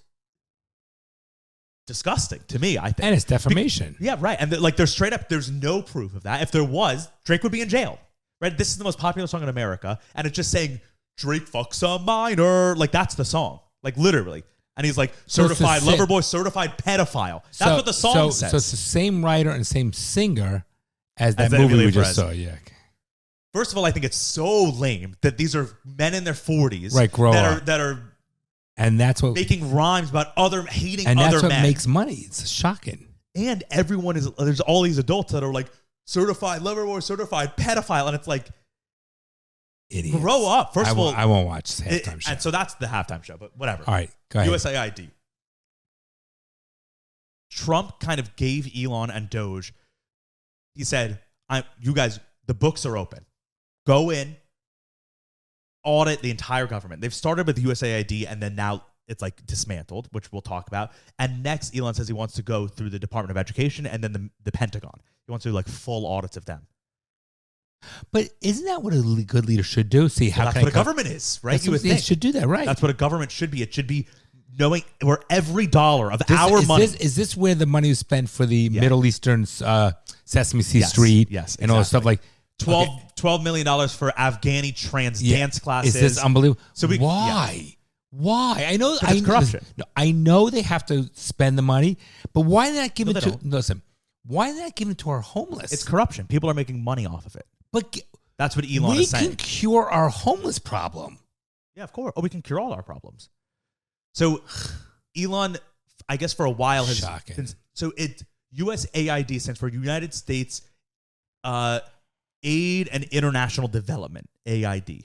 disgusting to me, I think. And it's defamation. Yeah, right. And like, there's straight up, there's no proof of that. If there was, Drake would be in jail, right? This is the most popular song in America. And it's just saying, Drake fucks a minor. Like, that's the song. Like, literally. And he's like, certified lover boy, certified pedophile. That's what the song says. So it's the same writer and same singer as that movie Emilia we just Perez. saw. Yeah. First of all, I think it's so lame that these are men in their 40s, Right, grow up. that are And that's what making rhymes about hating and other that's what men. makes money. It's shocking. And everyone is, there's all these adults that are like, certified lover boy, certified pedophile. And it's like, Idiots. grow up. First of all, I won't watch the halftime show. And so that's the halftime show, but whatever. All right, go ahead. USAID. Trump kind of gave Elon and DOGE, he said, you guys, the books are open. Go in, audit the entire government. They've started with USAID, and then now it's like dismantled, which we'll talk about. And next, Elon says he wants to go through the Department of Education and then the Pentagon. He wants to do like full audits of them. But isn't that what a good leader should do? See how That's what a government is, right? You would think. Should do that, right? That's what a government should be. It should be knowing where every dollar of our money. Is this where the money is spent for the Middle Eastern Sesame Street? Yes, and all the stuff like $12 million for Afghani trans dance classes. Is this unbelievable? So why? Why? I know it's corruption. I know they have to spend the money, but why not give No, it they to? don't. Listen, why not give it to our homeless? It's corruption. People are making money off of it. But that's what Elon is saying. We can cure our homeless problem. Yeah, of course. Oh, we can cure all our problems. So Elon, I guess for a while has Shocking. been, so it USAID stands for United States Aid and International Development, AID.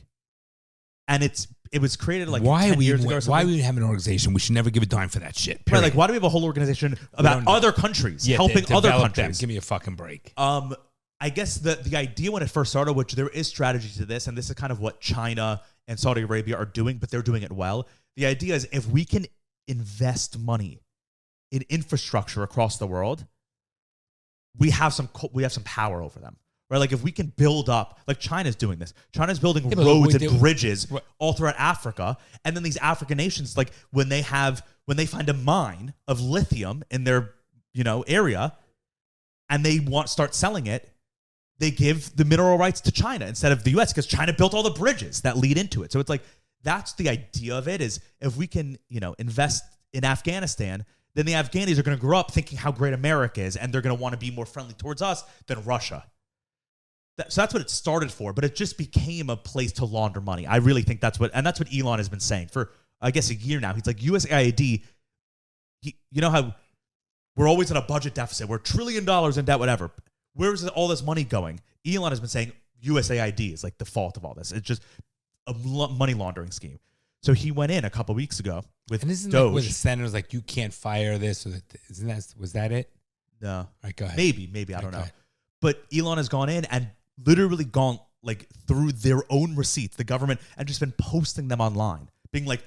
And it was created like 10 years ago or something. Why we have an organization? We should never give a dime for that shit. Right, Period. like why do we have a whole organization about other countries, helping other develop them. countries? Give me a fucking break. I guess the idea when it first started, which there is strategy to this, and this is kind of what China and Saudi Arabia are doing, but they're doing it well. The idea is if we can invest money in infrastructure across the world, we have some power over them. Right? Like if we can build up, like China's doing this. China's building roads and bridges all throughout Africa, and then these African nations, like when they find a mine of lithium in their area, and they start selling it, they give the mineral rights to China instead of the U.S. because China built all the bridges that lead into it. So it's like that's the idea of it is if we can invest in Afghanistan, then the Afghanis are going to grow up thinking how great America is, and they're going to want to be more friendly towards us than Russia. So that's what it started for, but it just became a place to launder money. I really think that's what Elon has been saying for, I guess, a year now. He's like, USAID, you know how we're always in a budget deficit. We're $1 trillion in debt, whatever. Where's all this money going? Elon has been saying USAID is like the fault of all this. It's just a money laundering scheme. So he went in a couple weeks ago with isn't DOGE. Like where the senator's like, you can't fire this, or was that it? No. All right, go ahead. Maybe I don't know. But Elon has gone in and literally gone like through their own receipts, the government, and just been posting them online, being like,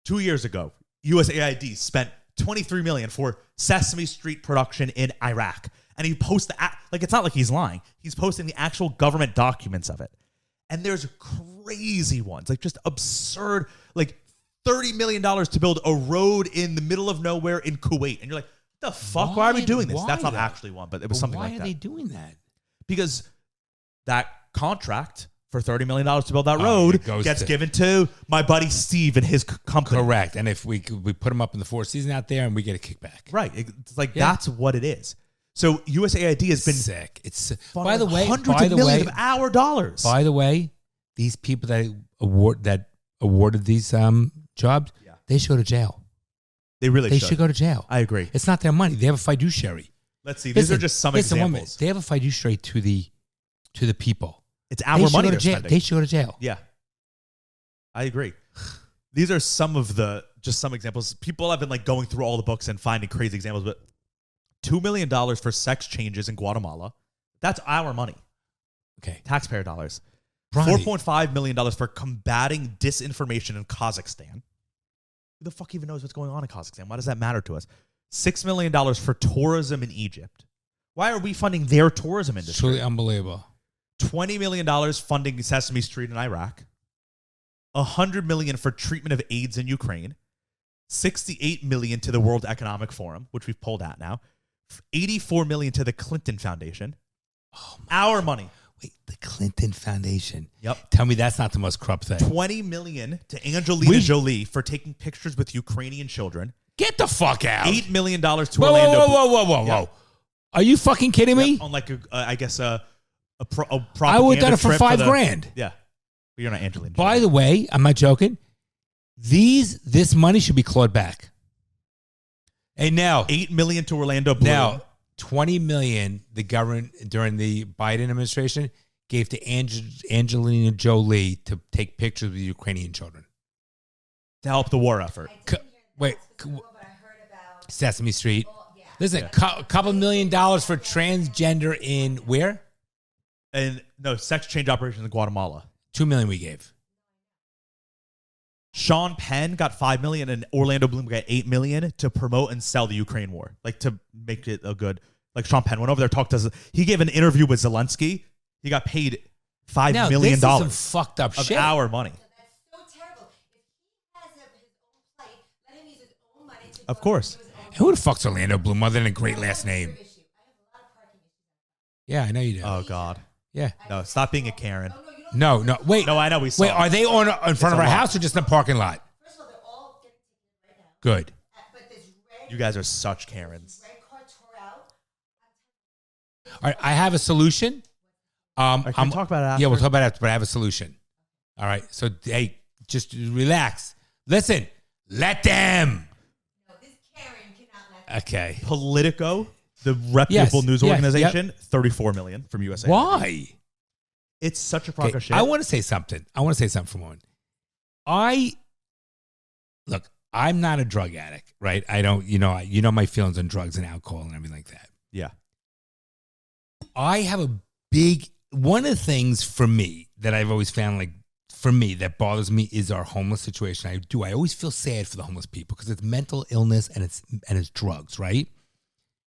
2 years ago, USAID spent $23 million for Sesame Street production in Iraq. And he posts it's not like he's lying. He's posting the actual government documents of it. And there's crazy ones, like just absurd, like $30 million to build a road in the middle of nowhere in Kuwait. And you're like, the fuck? Why are we doing this? That's not actually one, but it was something like that. Why are they doing that? Because that contract for $30 million to build that road gets given to my buddy Steve and his company. Correct. And if we put him up in the Four Seasons out there and we get a kickback. Right. It's like that's what it is. So USAID has been sick. It's by the way, hundreds of millions of our dollars. By the way, these people that awarded these jobs, they should go to jail. They should go to jail. I agree. It's not their money. They have a fiduciary. Let's see. These are just some examples. They have a fiduciary to the people. It's our money they're spending. They should go to jail. Yeah. I agree. These are some examples. People have been like going through all the books and finding crazy examples, but $2 million for sex changes in Guatemala. That's our money. Okay. Taxpayer dollars. Ronnie. $4.5 million for combating disinformation in Kazakhstan. Who the fuck even knows what's going on in Kazakhstan? Why does that matter to us? $6 million for tourism in Egypt. Why are we funding their tourism industry? Truly unbelievable. $20 million funding Sesame Street in Iraq, $100 million for treatment of AIDS in Ukraine, $68 million to the World Economic Forum, which we've pulled out now, $84 million to the Clinton Foundation. Oh, Our money. Wait, the Clinton Foundation. Yep. Tell me that's not the most corrupt thing. $20 million to Angelina Jolie for taking pictures with Ukrainian children. Get the fuck out. $8 million to Whoa, Orlando. whoa. Yeah. Are you fucking kidding me? On like I guess a propaganda I would have done it for trip $5,000. Yeah. But you're not Angelina By Jolie. the way, I'm not joking. This money should be clawed back. And now, $8 million to Orlando Bloom. now, $20 million the government during the Biden administration gave to Angelina Jolie to take pictures with Ukrainian children. To help the war effort. Sesame Street. Listen, a couple $1 million for transgender in where? And no, sex change operations in Guatemala. $2 million we gave. Sean Penn got $5 million and Orlando Bloom got $8 million to promote and sell the Ukraine war. Like to make it a good, like Sean Penn went over there, talked to us. He gave an interview with Zelensky. He got paid $5 million This is some fucked up of shit. our money. That's so terrible. If he has his own plate, let him use his own money to Of course. And who the fuck's Orlando Bloom other than a great last name? Yeah, I know you do. Oh, God. Yeah. No, stop being a Karen. No. Wait. No, I know we saw Wait, it. are they in front of a our lot. house or just in the parking lot? First of all, they're all getting taken right now. Good. But this red, You guys are such Karens. red car tore out. All right, I have a solution. Can we talk about it after? Yeah, we'll talk about it after, but I have a solution. All right, so hey, just relax. Listen, let them. No, this Karen cannot let Okay. Politico, the reputable Yes, news yes, organization, $34 million from USAID. Why? It's such a crock Okay, of shit. I want to say something. For a moment. Look, I'm not a drug addict, right? I don't, you know my feelings on drugs and alcohol and everything like that. Yeah. I have one of the things for me that I've always found, like, for me, that bothers me is our homeless situation. I always feel sad for the homeless people because it's mental illness and it's drugs, right?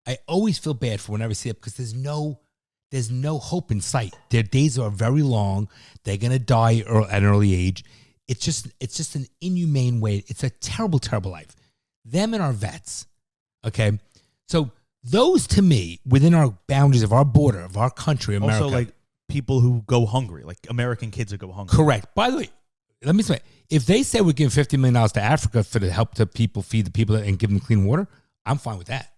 I always feel bad for whenever I see it because there's no hope in sight. Their days are very long. They're gonna die at an early age. It's just an inhumane way. It's a terrible, terrible life. Them and our vets. Okay, so those to me, within our boundaries of our border of our country, America. Also, like people who go hungry, like American kids who go hungry. Correct. By the way, let me say, if they say we're giving $50 million to Africa for the help to people, feed the people, and give them clean water, I'm fine with that.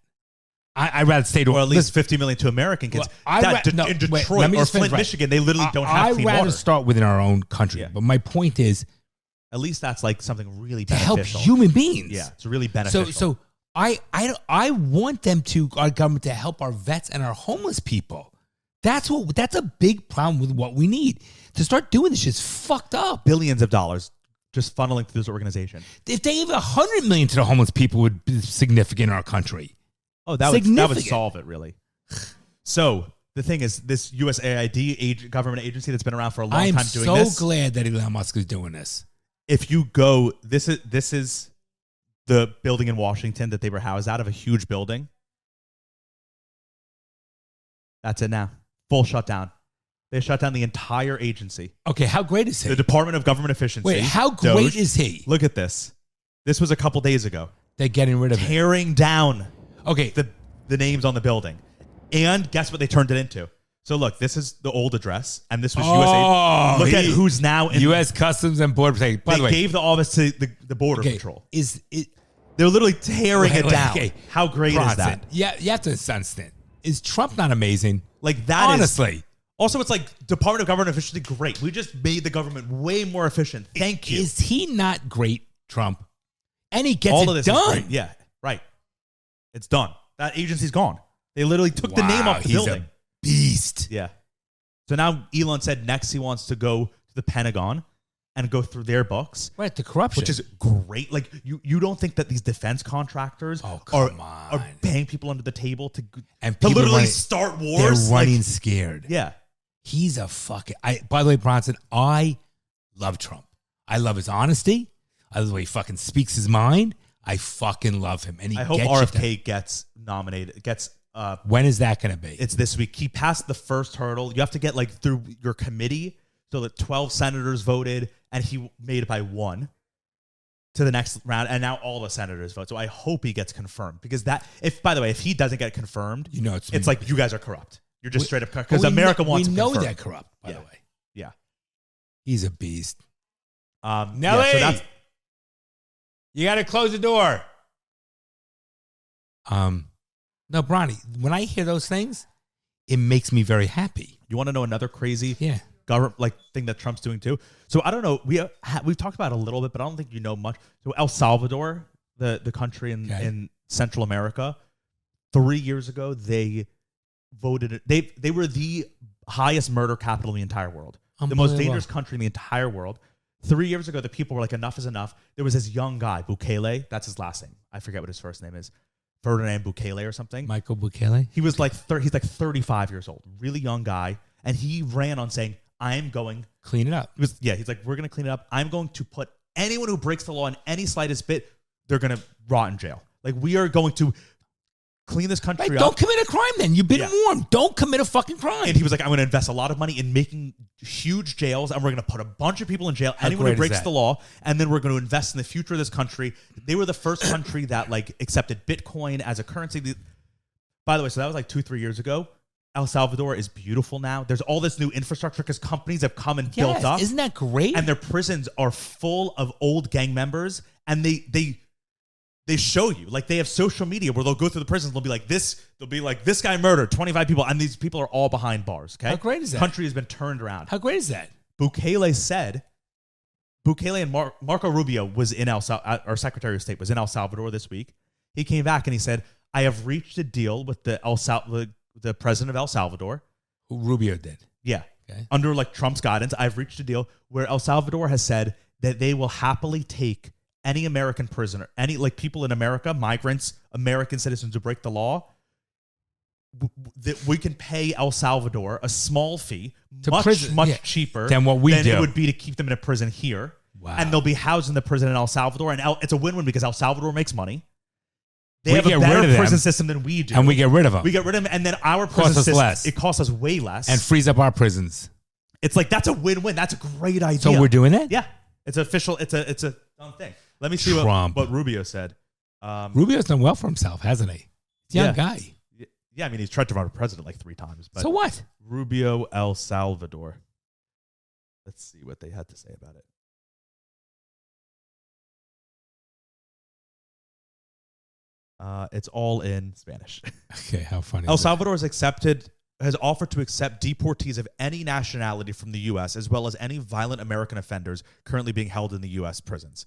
I'd rather stay to, Or at least $50 million to American kids. Well, in Detroit or Flint, Michigan, they literally don't have I'd clean rather water. start within our own country. Yeah. But my point is At least that's like something really to help beneficial. human beings. Yeah, it's really beneficial. So I want our government to help our vets and our homeless people. That's a big problem with what we need. To start doing this shit's fucked up. billions of dollars just funneling through this organization. If they gave $100 million to the homeless people, would be significant in our country. Oh, that would Significant. solve it, really. So the thing is, this USAID government agency that's been around for a long I'm time doing so this. glad that Elon Musk is doing this. If you go, this is the building in Washington that they were housed out of, a huge building. That's it now. Full shutdown. They shut down the entire agency. Okay, how great is he? The Department of Government Efficiency. Wait, how great DOGE. is he? Look at this. This was a couple days ago. They're getting rid of it. Tearing down Okay, the names on the building. And guess what they turned it into? So look, this is the old address, and this was USAID. Look at who's now in U.S. Customs and Border Protection. By They the way, gave the office to the Border okay, Patrol. is it They're literally tearing it down. okay. How great is Bronson, that? Yeah, you have to understand. Is Trump not amazing? Like that is Honestly. Also, it's like Department of Government Efficiency, great. We just made the government way more efficient. Thank you. Is he not great, Trump? And he gets All it of this done. is great. Yeah, right. It's done. That agency's gone. They literally took the name off the he's building. a beast. Yeah. So now Elon said next he wants to go to the Pentagon and go through their books, Right, the corruption. which is great. Like you don't think that these defense contractors Oh, are come on. paying people under the table to And to people literally running- start wars? They're running Like, scared. yeah. He's a fucking. By the way, Bronson, I love Trump. I love his honesty. I love the way he fucking speaks his mind. I fucking love him. And he I hope gets shit done. RFK gets nominated, gets When is that going to be? It's this week. He passed the first hurdle. You have to get like through your committee, so that 12 senators voted, and he made it by 1 to the next round, and now all the senators vote. So I hope he gets confirmed, because by the way, if he doesn't get confirmed, it's like you guys are corrupt. You're just straight up corrupt, because America wants him confirmed. We know they're corrupt, by the way. Yeah. He's a beast. Nelly, so you got to close the door. No, Bronny, when I hear those things, it makes me very happy. You want to know another crazy Yeah. government thing that Trump's doing too? So I don't know. We've talked about it a little bit, but I don't think you know much. So El Salvador, the country in Central America, 3 years ago they voted. They were the highest murder capital in the entire world, the most dangerous country in the entire world. 3 years ago, the people were like, enough is enough. There was this young guy, Bukele. That's his last name. I forget what his first name is. Ferdinand Bukele or something. Michael Bukele. He was he's like 35 years old, really young guy, and he ran on saying, "I am going clean it up." He's like, "We're going to clean it up. I'm going to put anyone who breaks the law in any slightest bit, they're going to rot in jail. Like, we are going to clean this country up." Don't commit a crime then. You've been warned. Don't commit a fucking crime. And he was like, "I'm going to invest a lot of money in making huge jails, and we're going to put a bunch of people in jail, anyone who breaks the law, and then we're going to invest in the future of this country." They were the first country that accepted Bitcoin as a currency. By the way, so that was 2-3 years ago. El Salvador is beautiful now. There's all this new infrastructure because companies have come and built up. Isn't that great? And their prisons are full of old gang members, and they show you, they have social media where they'll go through the prisons. They'll be like, this guy murdered 25 people, and these people are all behind bars. Okay, how great is that? Country has been turned around. How great is that? Bukele and Marco Rubio was in our Secretary of State was in El Salvador this week. He came back and he said, "I have reached a deal with the president of El Salvador." Who Rubio did? Yeah, okay. Under Trump's guidance, I've reached a deal where El Salvador has said that they will happily take any American prisoner, any people in America, migrants, American citizens who break the law, that we can pay El Salvador a small fee, much cheaper than what we do. It would be to keep them in a prison here. Wow. And they'll be housed in the prison in El Salvador, and it's a win-win because El Salvador makes money. They We have a get rid better of prison them, system than we do, and we get rid of them. We get rid of them, and then our prison Costs us system less. it costs us way less, and frees up our prisons. It's that's a win-win. That's a great idea. So we're doing it? Yeah, it's official. It's a done thing. Let me see what Rubio said. Rubio's done well for himself, hasn't he? He's a young guy. Yeah, I mean, he's tried to run for president 3 times. But so what? Rubio, El Salvador. Let's see what they had to say about it. It's all in Spanish. Okay, how funny. El Salvador has offered to accept deportees of any nationality from the U.S., as well as any violent American offenders currently being held in the U.S. prisons.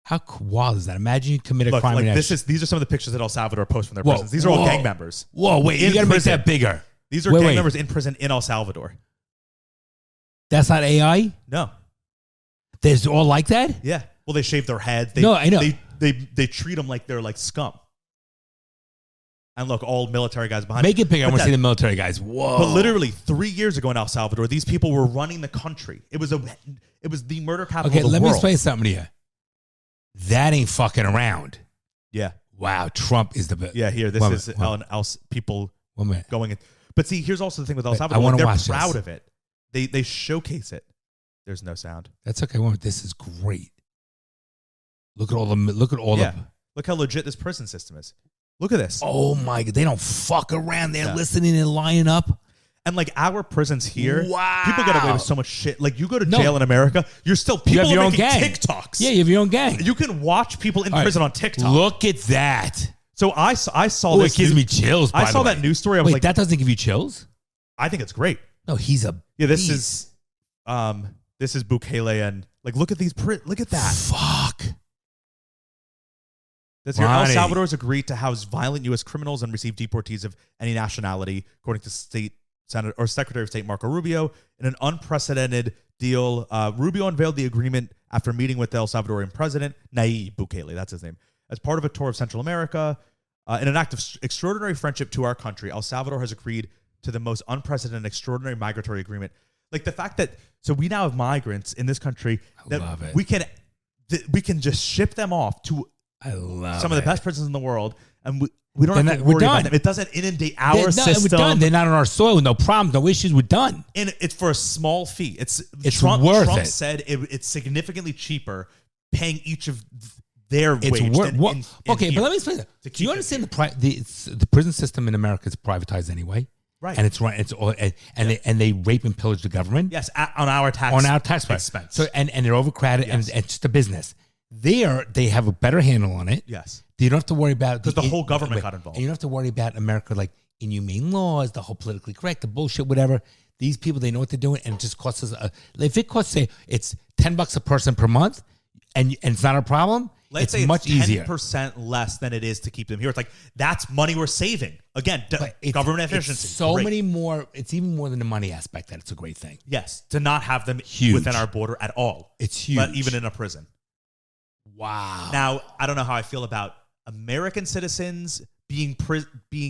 How wild is that? Imagine you commit a crime. These are some of the pictures that El Salvador posts from their prisons. These are all gang members. Whoa, wait, you got to make that bigger. These are gang members in prison in El Salvador. That's not AI? No. There's all like that? Yeah. Well, they shave their heads. No, I know. They treat them like they're scum. And look, all military guys behind. Make it bigger. I want to see the military guys. Whoa. But literally 3 years ago in El Salvador, these people were running the country. It was the murder capital of the world. Okay, let me explain something to you. That ain't fucking around. Yeah. Wow, Trump is the best. Yeah, here, this is people going in. But see, here's also the thing with El Salvador. They're proud of it. They showcase it. There's no sound. That's okay. This is great. Look at all the. Look how legit this prison system is. Look at this. Oh my God! They don't fuck around. They're listening and lining up. And our prisons here, wow, people get away with so much shit. You go to jail in America, you're still people you have your are own making gang. TikToks. Yeah, you have your own gang. You can watch people in prison on TikTok. Look at that. So I saw this. It gives me chills. I saw that news story. I was that doesn't give you chills? I think it's great. No, he's a This is Bukele and look at these look at that. Fuck. This year, El Salvador has agreed to house violent U.S. criminals and receive deportees of any nationality, according to Secretary of State Marco Rubio. In an unprecedented deal, Rubio unveiled the agreement after meeting with the El Salvadorian president, Nayib Bukele, that's his name, as part of a tour of Central America. In an act of extraordinary friendship to our country, El Salvador has agreed to the most unprecedented, extraordinary migratory agreement. The fact that, so we now have migrants in this country that we can just ship them off to I love some of the best prisons in the world, and we don't have to we're worry about done. them. It doesn't inundate our system. We're done. They're not on our soil. No problems. No issues. We're done. And it's for a small fee. It's worth Trump it. said it's significantly cheaper paying each of their It's wage. worth. than in Okay, here but let me explain that. to Do you keep it understand here. the prison system in America is privatized anyway? Right. And it's run. It's all and they rape and pillage the government. Yes, on our tax expense. So and they're overcrowded and it's just a business. There they have a better handle on it. Yes. You don't have to worry about Because the whole government got involved. And you don't have to worry about America like inhumane laws, the whole politically correct, the bullshit, whatever. These people, they know what they're doing, and it just costs us. If it costs, say, it's $10 a person per month, and it's not a problem, Let's say it's much easier. 10% less than it is to keep them here. It's like that's money we're saving. Again, It's- government it's efficiency. so Great. many more. It's even more than the money aspect that it's a great thing. Yes, to not have them Huge. within our border at all. It's huge. But even in a prison. Wow. Now, I don't know how I feel about American citizens being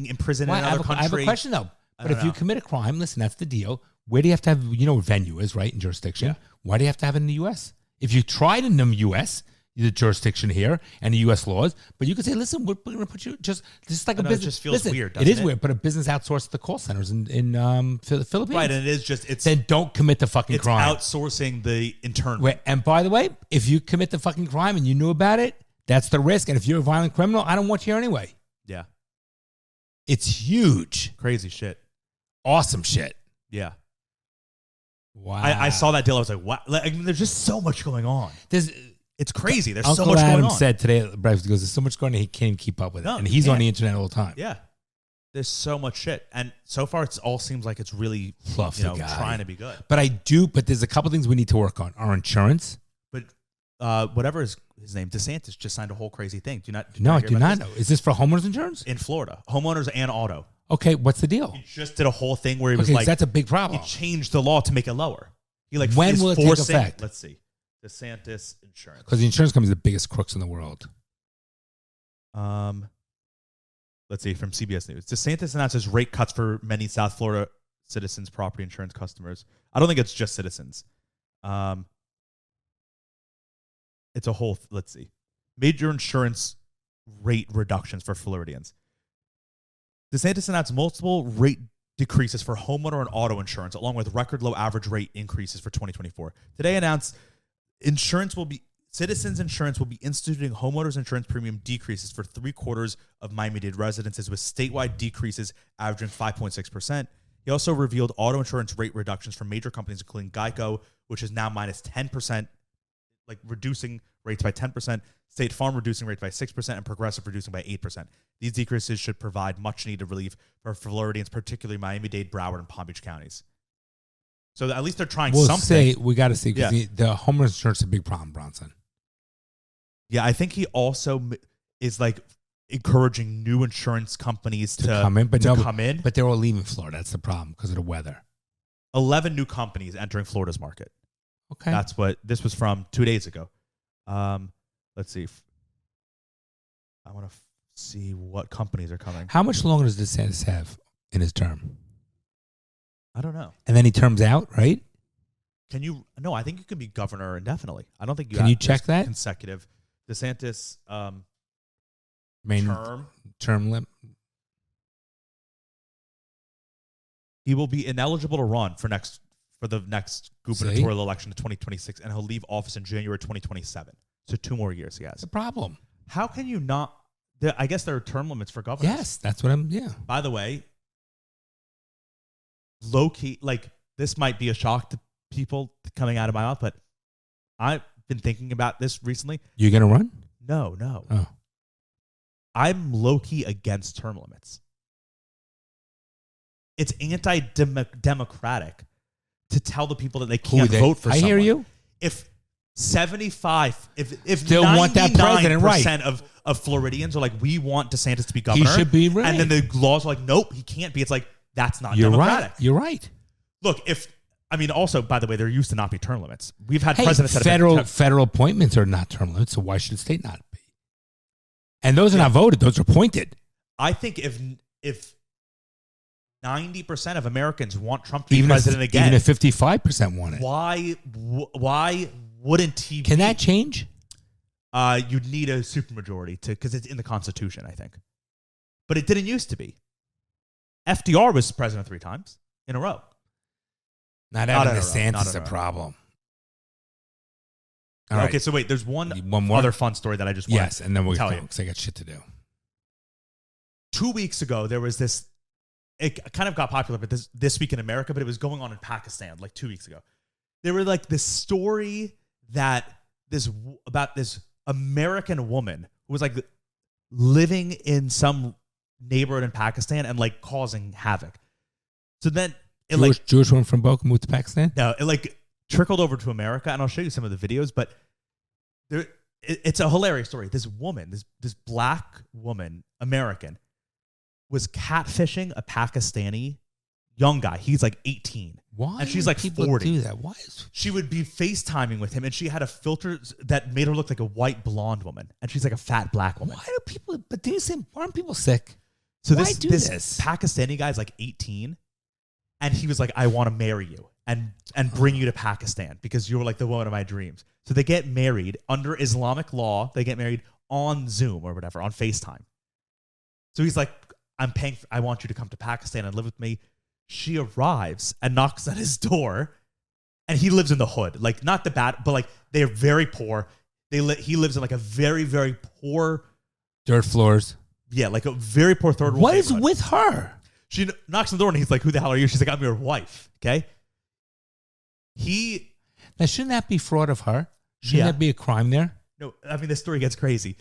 imprisoned Well, in I another have a country. question though. But don't if you know. commit a crime, listen, that's the deal. Where do you have to have? You know what venue is, right? In jurisdiction. Yeah. Why do you have to have it in the U.S.? If you tried in the U.S. the jurisdiction here and the U.S. laws, but you could say, listen, we're going to put you just like a I know, it business. just feels listen, weird, It is doesn't it? weird, but a business outsourced the call centers in the Philippines. Right, and it's then don't commit the fucking it's crime. outsourcing the internment. Wait, and by the way, if you commit the fucking crime and you knew about it, that's the risk. And if you're a violent criminal, I don't want you here anyway. Yeah, It's huge, crazy shit. awesome shit. Yeah, Wow. I saw that deal. I was like, wow. Like, I mean, there's just so much going on. It's crazy. There's Uncle so much Adam going on. said today at the breakfast, he goes, there's so much going on, he can't even keep up with it. No, And you he's on can't. the internet all the time. Yeah, there's so much shit, and so far it all seems like it's really Fluff the guy. trying to be good. But there's a couple things we need to work on. Our insurance. But whatever is his name, DeSantis just signed a whole crazy thing. Do you not? No, I hear do about not this? know. Is this for homeowners insurance? In Florida, homeowners and auto. Okay, what's the deal? He just did a whole thing where he was Okay, like, that's a big problem. he changed the law to make it lower. He like When is will it take forcing- effect? Let's see, DeSantis insurance. Because the insurance company is the biggest crooks in the world. Let's see from CBS News. DeSantis announces rate cuts for many South Florida citizens' property insurance customers. I don't think it's just citizens. It's a whole. Let's see, major insurance rate reductions for Floridians. DeSantis announced multiple rate decreases for homeowner and auto insurance, along with record low average rate increases for 2024. Today announced Citizens Insurance will be instituting homeowners insurance premium decreases for 3/4 of Miami-Dade residences, with statewide decreases averaging 5.6%. He also revealed auto insurance rate reductions for major companies, including Geico, which is now minus 10%, like reducing rates by 10%, State Farm reducing rates by 6%, and Progressive reducing by 8%. These decreases should provide much-needed relief for Floridians, particularly Miami-Dade, Broward, and Palm Beach counties. So at least they're trying something. We got to see, because Yeah. the homeowners insurance is a big problem, Bronson. Yeah, I think he also is like encouraging new insurance companies to come in, but come in. But they're all leaving Florida. That's the problem because of the weather. 11 new companies entering Florida's market. Okay. That's what this was from 2 days ago. Let's see. I want to see what companies are coming. How much longer does DeSantis have in his term? I don't know. And then he terms out, right? Can you? No, I think you can be governor indefinitely. I don't think you. Can you have check that? consecutive? DeSantis Main term limit. He will be ineligible to run for the next gubernatorial election in 2026, and he'll leave office in January 2027. So 2 more years he has. It's a problem. How can you not? I guess there are term limits for governors. Yes, that's what I'm. Yeah. By the way, low key, like this might be a shock to people coming out of my mouth, but I've been thinking about this recently. You're gonna run? No. Oh. I'm low key against term limits. It's anti-democratic to tell the people that they can't vote for someone. I hear you. If 75, if Still want that president, right? 99% of Floridians are like, we want DeSantis to be governor. He should be, right. And then the laws are like, nope, he can't be. It's like, that's not You're democratic. right. You're right. Look, also, by the way, there used to not be term limits. We've had Hey, presidents that have been federal appointments are not term limits, so why should state not be? And those are not voted; those are appointed. I think if 90% of Americans want Trump to be president again, even if 55% want it, why wouldn't he? Can that change? you'd need a supermajority because it's in the Constitution, I think. But it didn't used to be. FDR was president 3 times in a row. Not having in a row. DeSantis Not is in a a row. problem. Okay, so wait, there's one more? other fun story that I just want Yes, and then we'll tell tell you. because I got shit to do. 2 weeks ago, there was this. It kind of got popular, but this week in America, but it was going on in Pakistan like 2 weeks ago. There were like this story about this American woman who was like living in some neighborhood in Pakistan and like causing havoc. So then it Jewish woman from Boca moved to Pakistan? No, it like trickled over to America, and I'll show you some of the videos, but it's a hilarious story. This woman, this black woman, American, was catfishing a Pakistani young guy. He's like 18. Why? And she's do like people 40. do that? Why? She would be FaceTiming with him, and she had a filter that made her look like a white blonde woman, and she's like a fat black woman. Why do people? But do you say aren't people sick? So Why this do this this? Pakistani guy's like 18, and he was like, "I want to marry you and bring you to Pakistan because you're like the woman of my dreams." So they get married under Islamic law. They get married on Zoom or whatever, on FaceTime. So he's like, I want you to come to Pakistan and live with me. She arrives and knocks at his door, and he lives in the hood. Like, not the bad, but like, they're very poor. He lives in like a very, very poor. Dirt floors. Yeah, like a very poor third world What is neighborhood. with her? She knocks on the door, and he's like, "Who the hell are you?" She's like, "I'm your wife." Okay. Now, shouldn't that be fraud of her? Shouldn't that be a crime there? No, I mean, this story gets crazy.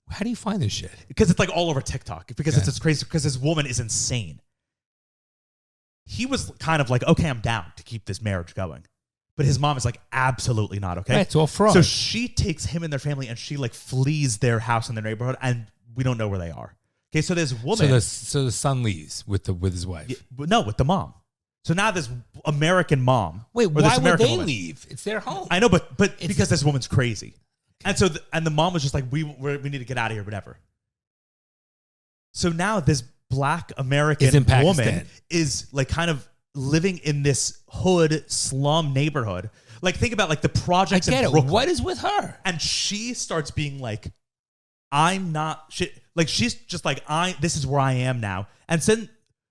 How do you find this shit? Because it's like all over TikTok. Because it's crazy. Because this woman is insane. He was kind of like, "Okay, I'm down to keep this marriage going," but his mom is like, "Absolutely not." Okay, Right, it's all fraud. So she takes him and their family, and she like flees their house in their neighborhood, and we don't know where they are. Okay, so this woman. So the son leaves with his wife. No, with the mom. So now this American mom. Wait, or this why would American they woman, leave? It's their home. I know, but because this woman's crazy, and so the mom was just like, we need to get out of here, whatever. So now this black American woman is like kind of living in this hood slum neighborhood. Like, think about like the projects in Brooklyn. What is with her? And she starts being like, "I'm not shit." Like, she's just like, this is where I am now. And then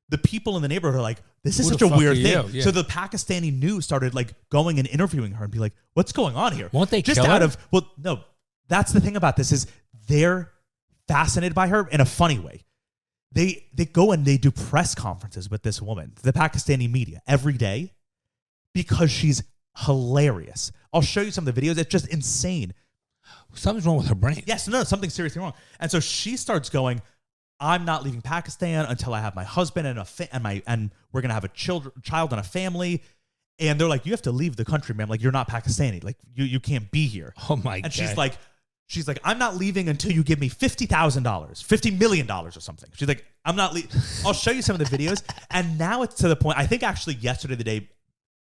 the people in the neighborhood are like, "This is Who such the a fuck weird are thing." you? Yeah. So the Pakistani news started like going and interviewing her and be like, "What's going on here?" Won't they just kill out her? of well, no. That's the thing about this is they're fascinated by her in a funny way. They go and they do press conferences with this woman, the Pakistani media, every day because she's hilarious. I'll show you some of the videos. It's just insane. Something's wrong with her brain. Yes, no, something's seriously wrong. And so she starts going, "I'm not leaving Pakistan until I have my husband and we're gonna have a child and a family." And they're like, "You have to leave the country, ma'am. Like, you're not Pakistani. Like, you can't be here." Oh my god. And she's like, "I'm not leaving until you give me $50,000, $50 million or something." She's like, "I'm not leaving." I'll show you some of the videos. And now it's to the point, I think actually yesterday, the day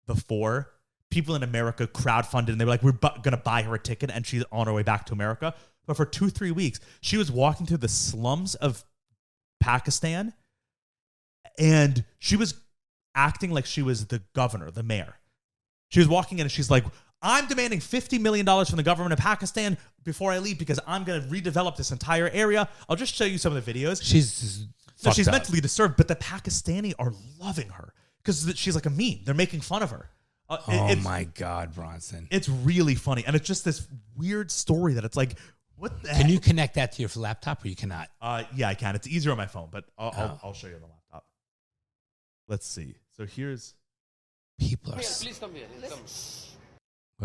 before, people in America crowdfunded and they were like, "We're going to buy her a ticket," and she's on her way back to America. But for 2-3 weeks, she was walking through the slums of Pakistan, and she was acting like she was the governor, the mayor. She was walking in and she's like, "I'm demanding $50 million from the government of Pakistan before I leave because I'm going to redevelop this entire area." I'll just show you some of the videos. She's mentally disturbed, but the Pakistani are loving her because she's like a meme. They're making fun of her. Oh my God, Bronson. It's really funny. And it's just this weird story that it's like, what the heck? Can you connect that to your laptop or you cannot? Yeah, I can. It's easier on my phone, but I'll show you on the laptop. Let's see. So here's... People are... Please come here. Come.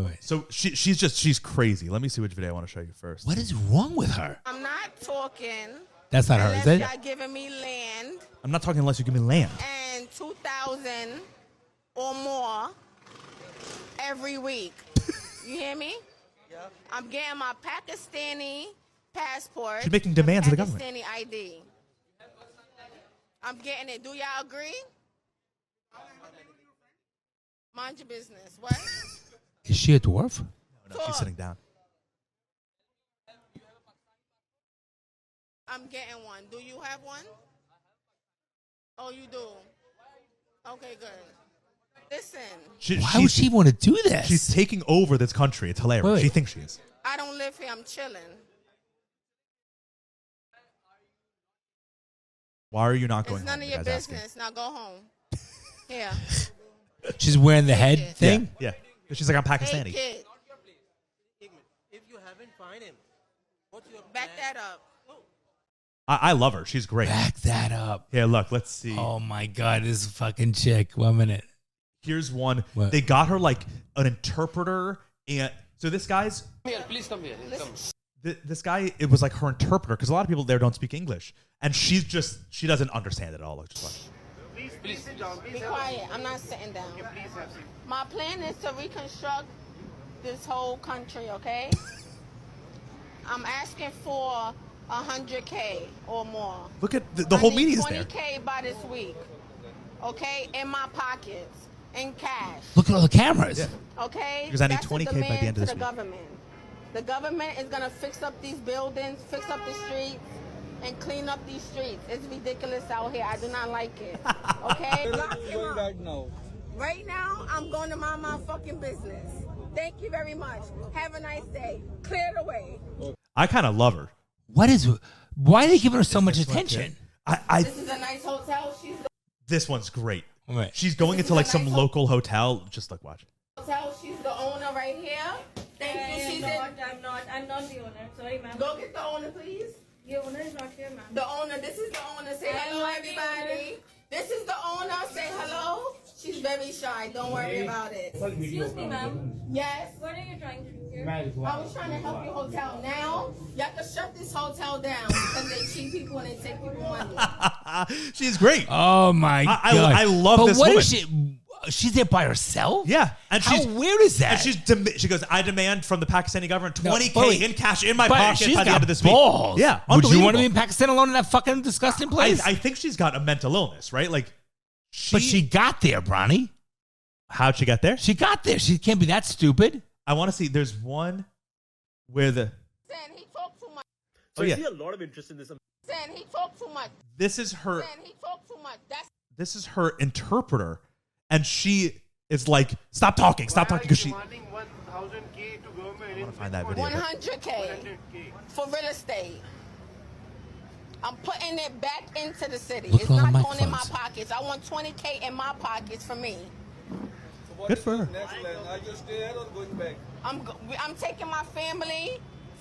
Wait. So she's crazy. Let me see which video I want to show you first. What is wrong with her? I'm not talking. That's not her, is it? Y'all giving me land I'm not talking unless you give me land. and 2,000 or more every week. You hear me? Yeah. I'm getting my Pakistani passport. She's making demands of the government. Pakistani ID. I'm getting it. Do y'all agree? Mind your business. What? Is she a dwarf? No, she's sitting down. I'm getting one. Do you have one? Oh, you do? Okay, good. Listen. Why would she want to do this? She's taking over this country. It's hilarious. Wait. She thinks she is. I don't live here. I'm chilling. Why are you not going It's none home? of the your guy's asking. business. Now go home. Here. She's wearing the head Yeah. thing. Yeah. She's like, I'm Hey, Pakistani. kid. If you haven't find him, what's your Back plan? that up. I love her. She's great. Back that up. Yeah, look, let's see. Oh my God, this fucking chick. 1 minute. Here's one. What? They got her like an interpreter. And so this guy's, Here, please come here. Come. this guy, it was like her interpreter because a lot of people there don't speak English. And she doesn't understand it at all. Like, just like, Please. Be quiet. I'm not sitting down. My plan is to reconstruct this whole country, okay? I'm asking for 100K or more. look at the whole I need media's there. 20K by this week, okay? In my pockets, in cash, Look at all the cameras. okay? Because I need That's a 20K by the demand end of to this the week. government. The government is gonna fix up these buildings, fix up the streets, and clean up these streets. It's ridiculous out here. I do not like it. Okay? Lock him up. Right now. Right now, I'm going to mind my fucking business. Thank you very much. Have a nice day. Clear the way. I kind of love her. Why are they giving her so much attention? This is a nice hotel. This one's great. Right. She's going This into is like a some nice local hotel. Just like, watch. She's the owner right here. Thank you. She's I'm not the owner. Sorry, ma'am. Go get the owner, please. The owner is not here, ma'am. The owner. This is the owner. Say hello, everybody. This is the owner. Say hello. She's very shy. Don't worry about it. Excuse me, ma'am. Yes. What are you trying to do here? I was trying to help your hotel. Now, y'all can shut this hotel down because they cheat people and they take people money. She's great. Oh my God. I love but this what woman. is she? She's there by herself? Yeah, and How she's weird is that? And she goes, I demand from the Pakistani government No, 20K but- in cash in my but pocket she's by the got end of this balls. week. Yeah, Would you want to be unbelievable. in Pakistan alone in that fucking disgusting place? I think she's got a mental illness, right? Like, but she got there, Bronny. How'd she get there? She got there. She can't be that stupid. I want to see. There's one where the. Saying he talked too much. Oh yeah, I see a lot of interest in this. Saying he talked too much. this is her. Saying he talked too much. This is her interpreter, and she is like, stop talking, because she. I want to find that video. 100K for real estate. I'm putting it back into the city. Look It's at all the not going in my microphones. pockets. I want 20K in my pockets for me. Good for her. Next plan. Are you stay here or going back? I'm taking my family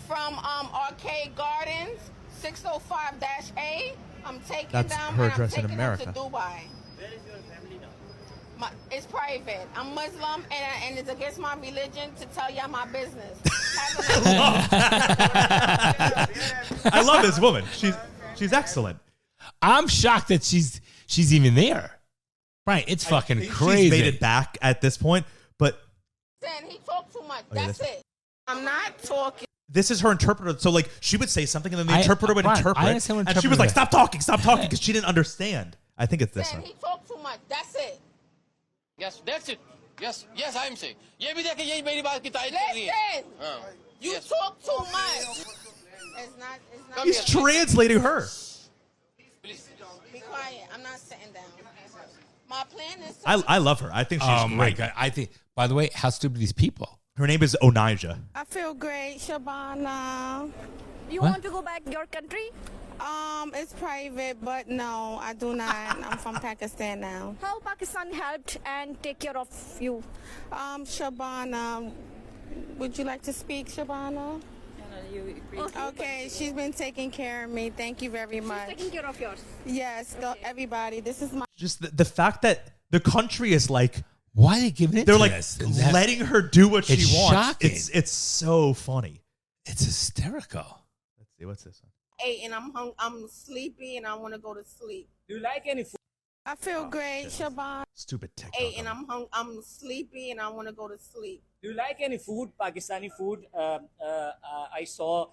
from Arcade Gardens 605-A. I'm taking That's them her and I'm address in taking America. them to Dubai. Where is your family now? It's private. I'm Muslim and it's against my religion to tell y'all my business. Have a nice I love this woman. She's excellent. I'm shocked that she's even there. Right. It's I fucking think crazy. She's made it back at this point, but saying he talked too much. Oh, yeah, That's that's- it. I'm not talking. this is her interpreter. So like she would say something and then the I- interpreter would right, I interpret, understand what and she was interpreter like, stop talking, because she didn't understand. I think it's this Saying one. he talked too much. That's it. Yes, that's it. Yes, I am saying. ये भी देखे यही मेरी बात की तारीफ कर रही है. Listen. You Yes. talk too much. It's not. He's translating her. Please. Be quiet. I'm not sitting down. My plan is to I love her. I think she's Oh my great. God. I think, by the way, how stupid are these people? Her name is Onija. I feel great, Shabana. You What? want to go back your country? It's private, but no, I do not. I'm from Pakistan now. How Pakistan helped and take care of you? Shabana, would you like to speak, Shabana? Okay, she's been taking care of me. Thank you very much. Taking care of yours. Yes, everybody. This is my. Just the fact that the country is like, Why are they giving it they're to like this? letting her do what she It's wants. shocking. It's so funny. It's hysterical. Let's see, what's this one? 8 and I'm sleepy and I want to go to sleep. Do you like any food? I feel great, Shabana. Stupid tech. 8 and I'm sleepy and I want to go to sleep. Do you like any food? Pakistani food? I saw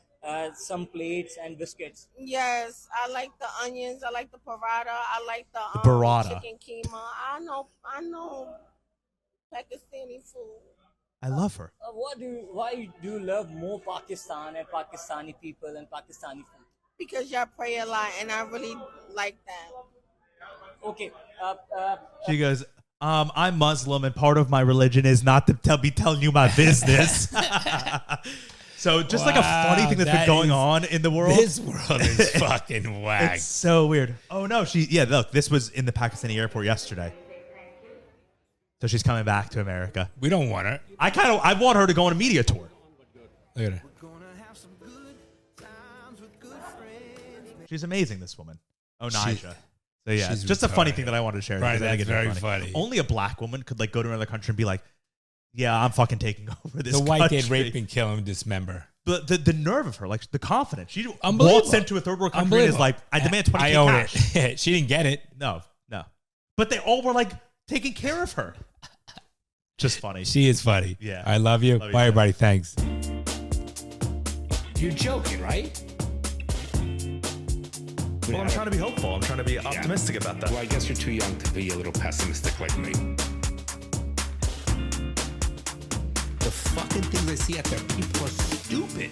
some plates and biscuits. Yes, I like the onions. I like the paratha. I like the burrata. chicken keema. I know Pakistani food. I love her. Why do you love more Pakistan and Pakistani people and Pakistani food? Because y'all pray a lot and I really like that. Okay. She goes, I'm Muslim and part of my religion is not to be telling you my business. So just like a funny thing that's been going on in the world. This world is fucking whack. It's so weird. Oh no, look, this was in the Pakistani airport yesterday. So she's coming back to America. We don't want her. I want her to go on a media tour. Look at her. She's amazing, this woman. Oh, Naija. So yeah, she's just a funny retarded. thing that I wanted to share. Right, because I think that's it's very funny. Only a black woman could like go to another country and be like, "Yeah, I'm fucking taking over this." The white country. did rape and kill and dismember. But the nerve of her, like the confidence. She Unbelievable. walks into a third world country and is like, "I demand 20K I own cash." it. She didn't get it. No. But they all were like taking care of her. Just funny. She is funny. Yeah. I love you. Love you Bye, too. everybody. Thanks. You're joking, right? Well, I'm trying to be hopeful. I'm trying to be optimistic about that. Well, I guess you're too young to be a little pessimistic like me. The fucking things I see out there, people are stupid.